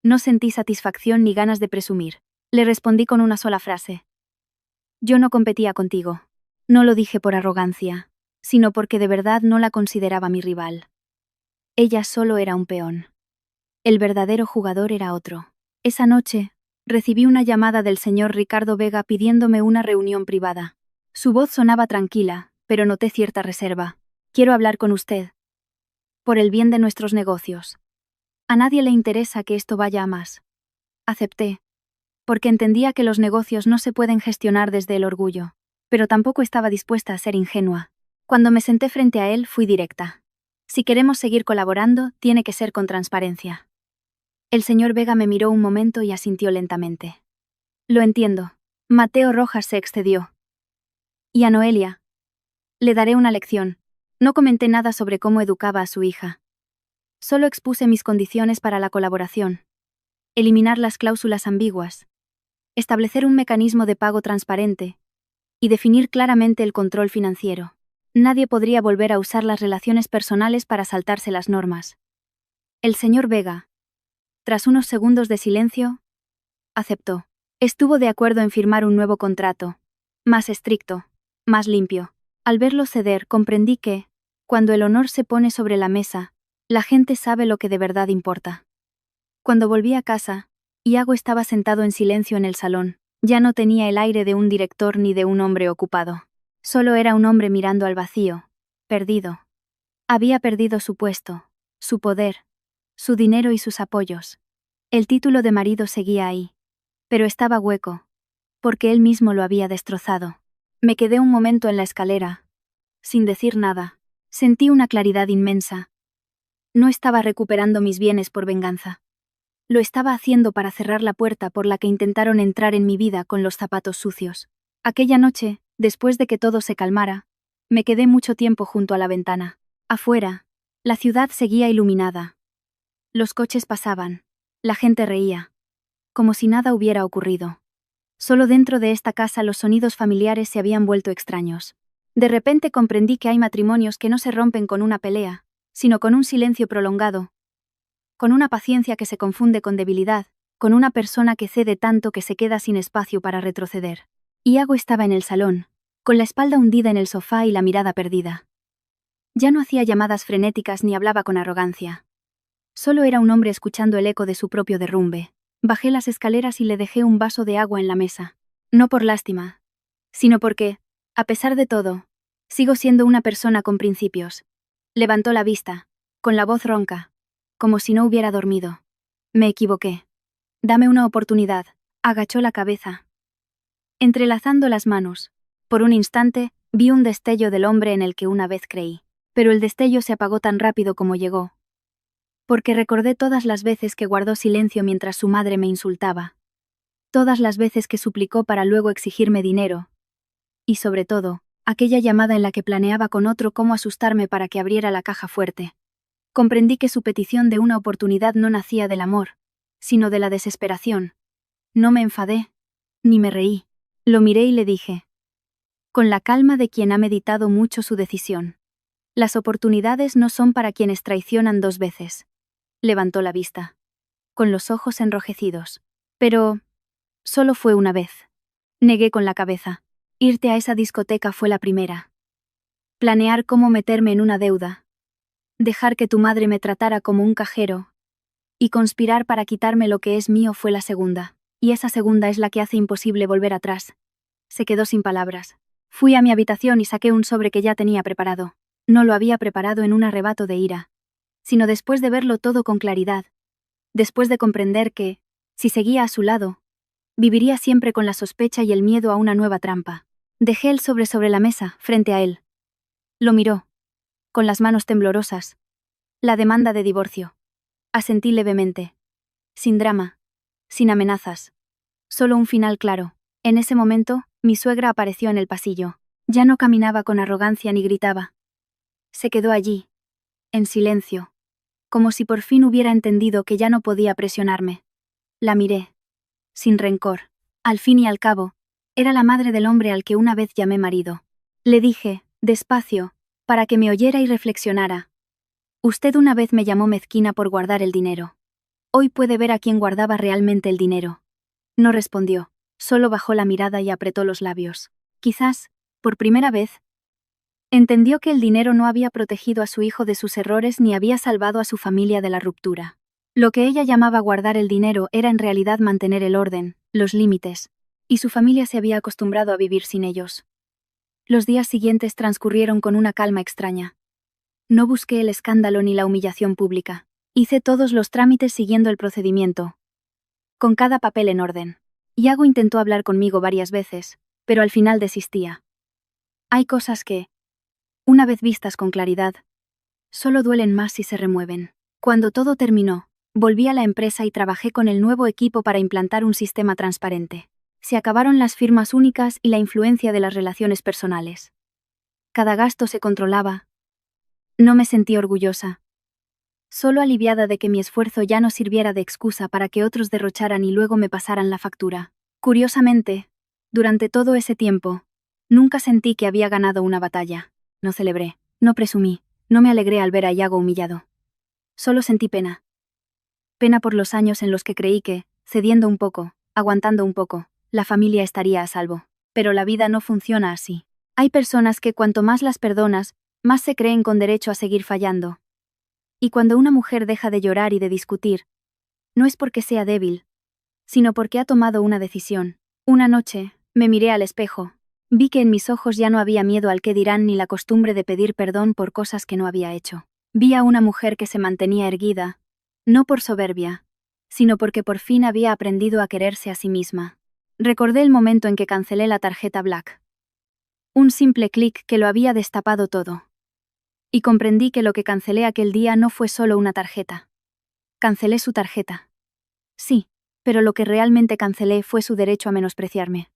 No sentí satisfacción ni ganas de presumir. Le respondí con una sola frase. Yo no competía contigo. No lo dije por arrogancia, sino porque de verdad no la consideraba mi rival. Ella solo era un peón. El verdadero jugador era otro. Esa noche, recibí una llamada del señor Ricardo Vega pidiéndome una reunión privada. Su voz sonaba tranquila, pero noté cierta reserva. Quiero hablar con usted. Por el bien de nuestros negocios. A nadie le interesa que esto vaya a más. Acepté, porque entendía que los negocios no se pueden gestionar desde el orgullo, pero tampoco estaba dispuesta a ser ingenua. Cuando me senté frente a él, fui directa. Si queremos seguir colaborando, tiene que ser con transparencia. El señor Vega me miró un momento y asintió lentamente. Lo entiendo. Mateo Rojas se excedió. Y a Noelia. Le daré una lección. No comenté nada sobre cómo educaba a su hija. Solo expuse mis condiciones para la colaboración. Eliminar las cláusulas ambiguas. Establecer un mecanismo de pago transparente. Y definir claramente el control financiero. Nadie podría volver a usar las relaciones personales para saltarse las normas. El señor Vega, tras unos segundos de silencio, aceptó. Estuvo de acuerdo en firmar un nuevo contrato, más estricto, más limpio. Al verlo ceder, comprendí que, cuando el honor se pone sobre la mesa, la gente sabe lo que de verdad importa. Cuando volví a casa, Iago estaba sentado en silencio en el salón. Ya no tenía el aire de un director ni de un hombre ocupado. Solo era un hombre mirando al vacío, perdido. Había perdido su puesto, su poder, su dinero y sus apoyos. El título de marido seguía ahí, pero estaba hueco, porque él mismo lo había destrozado. Me quedé un momento en la escalera, sin decir nada. Sentí una claridad inmensa. No estaba recuperando mis bienes por venganza. Lo estaba haciendo para cerrar la puerta por la que intentaron entrar en mi vida con los zapatos sucios. Aquella noche, después de que todo se calmara, me quedé mucho tiempo junto a la ventana. Afuera, la ciudad seguía iluminada. Los coches pasaban. La gente reía. Como si nada hubiera ocurrido. Solo dentro de esta casa los sonidos familiares se habían vuelto extraños. De repente comprendí que hay matrimonios que no se rompen con una pelea, sino con un silencio prolongado, con una paciencia que se confunde con debilidad, con una persona que cede tanto que se queda sin espacio para retroceder. Iago estaba en el salón, con la espalda hundida en el sofá y la mirada perdida. Ya no hacía llamadas frenéticas ni hablaba con arrogancia. Solo era un hombre escuchando el eco de su propio derrumbe. Bajé las escaleras y le dejé un vaso de agua en la mesa. No por lástima, sino porque, a pesar de todo, sigo siendo una persona con principios. Levantó la vista, con la voz ronca, como si no hubiera dormido. Me equivoqué. Dame una oportunidad. Agachó la cabeza. Entrelazando las manos, por un instante, vi un destello del hombre en el que una vez creí. Pero el destello se apagó tan rápido como llegó. Porque recordé todas las veces que guardó silencio mientras su madre me insultaba. Todas las veces que suplicó para luego exigirme dinero. Y sobre todo, aquella llamada en la que planeaba con otro cómo asustarme para que abriera la caja fuerte. Comprendí que su petición de una oportunidad no nacía del amor, sino de la desesperación. No me enfadé, ni me reí. Lo miré y le dije, con la calma de quien ha meditado mucho su decisión. Las oportunidades no son para quienes traicionan dos veces. Levantó la vista, con los ojos enrojecidos. Pero, solo fue una vez. Negué con la cabeza. Irte a esa discoteca fue la primera. Planear cómo meterme en una deuda. Dejar que tu madre me tratara como un cajero. Y conspirar para quitarme lo que es mío fue la segunda. Y esa segunda es la que hace imposible volver atrás. Se quedó sin palabras. Fui a mi habitación y saqué un sobre que ya tenía preparado. No lo había preparado en un arrebato de ira, sino después de verlo todo con claridad. Después de comprender que, si seguía a su lado, viviría siempre con la sospecha y el miedo a una nueva trampa. Dejé el sobre la mesa, frente a él. Lo miró, con las manos temblorosas. La demanda de divorcio. Asentí levemente. Sin drama. Sin amenazas. Solo un final claro. En ese momento, mi suegra apareció en el pasillo. Ya no caminaba con arrogancia ni gritaba. Se quedó allí, en silencio, como si por fin hubiera entendido que ya no podía presionarme. La miré, sin rencor. Al fin y al cabo, era la madre del hombre al que una vez llamé marido. Le dije, despacio, para que me oyera y reflexionara. Usted una vez me llamó mezquina por guardar el dinero. Hoy puede ver a quién guardaba realmente el dinero. No respondió, solo bajó la mirada y apretó los labios. Quizás, por primera vez, entendió que el dinero no había protegido a su hijo de sus errores ni había salvado a su familia de la ruptura. Lo que ella llamaba guardar el dinero era en realidad mantener el orden, los límites, y su familia se había acostumbrado a vivir sin ellos. Los días siguientes transcurrieron con una calma extraña. No busqué el escándalo ni la humillación pública. Hice todos los trámites siguiendo el procedimiento, con cada papel en orden. Iago intentó hablar conmigo varias veces, pero al final desistía. Hay cosas que, una vez vistas con claridad, solo duelen más si se remueven. Cuando todo terminó, volví a la empresa y trabajé con el nuevo equipo para implantar un sistema transparente. Se acabaron las firmas únicas y la influencia de las relaciones personales. Cada gasto se controlaba. No me sentí orgullosa. Solo aliviada de que mi esfuerzo ya no sirviera de excusa para que otros derrocharan y luego me pasaran la factura. Curiosamente, durante todo ese tiempo, nunca sentí que había ganado una batalla. No celebré, no presumí, no me alegré al ver a Iago humillado. Solo sentí pena. Pena por los años en los que creí que, cediendo un poco, aguantando un poco, la familia estaría a salvo. Pero la vida no funciona así. Hay personas que cuanto más las perdonas, más se creen con derecho a seguir fallando. Y cuando una mujer deja de llorar y de discutir, no es porque sea débil, sino porque ha tomado una decisión. Una noche, me miré al espejo. Vi que en mis ojos ya no había miedo al qué dirán ni la costumbre de pedir perdón por cosas que no había hecho. Vi a una mujer que se mantenía erguida, no por soberbia, sino porque por fin había aprendido a quererse a sí misma. Recordé el momento en que cancelé la tarjeta Black. Un simple clic que lo había destapado todo. Y comprendí que lo que cancelé aquel día no fue solo una tarjeta. Cancelé su tarjeta. Sí, pero lo que realmente cancelé fue su derecho a menospreciarme.